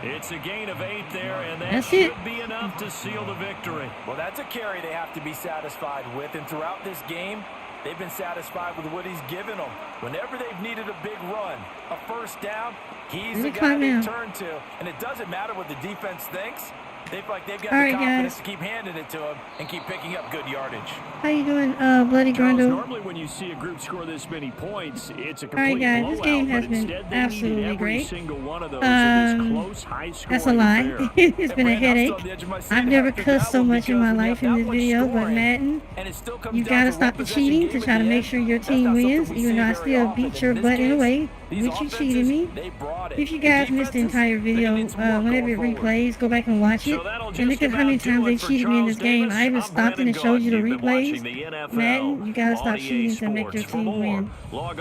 It's a gain of 8 there, and that should be enough to seal the victory. Well, that's a carry they have to be satisfied with, and throughout this game, they've been satisfied with what he's given them. Whenever they've needed a big run, a first down, he's the guy they turn to, and it doesn't matter what the defense thinks. They feel like they've got the confidence to keep handing it to him and keep picking up good yardage. How you doing, Bloody Grundle? Normally when you see a group score this many points, it's a complete guys, blowout, this game has but been instead they absolutely needed every great. single one of those in this close, high-scoring That's a lie. affair. It's been a headache. I've never cussed so much in my life in this video, but Madden, you gotta stop the cheating to try to make sure your team wins, even though I still beat your butt in a way, which you cheated me. If you guys missed the entire video, whenever it replays, go back and watch it, and look at how many times they cheated me in this game. I even stopped it and showed you the replays. Madden, you gotta stop cheating to make your team win. But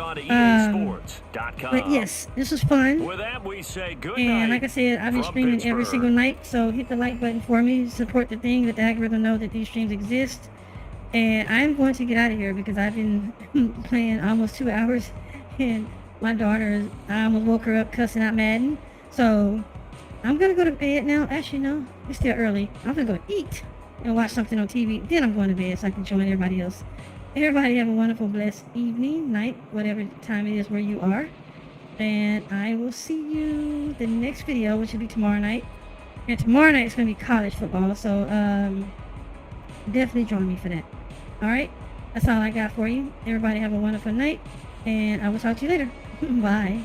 yes, this was fun. And like I said, I've been streaming every single night, so hit the like button for me, support the thing, let the algorithm know that these streams exist. And I'm going to get out of here because I've been playing almost 2 hours, and my daughter, I almost woke her up cussing out Madden. So I'm gonna go to bed now. Actually, no, it's still early. I'm gonna go eat, and watch something on TV. Then I'm going to bed so I can join everybody else. Everybody have a wonderful, blessed evening, night, whatever time it is where you are. And I will see you the next video, which will be tomorrow night. And tomorrow night is going to be college football, so definitely join me for that. Alright? That's all I got for you. Everybody have a wonderful night, and I will talk to you later. Bye.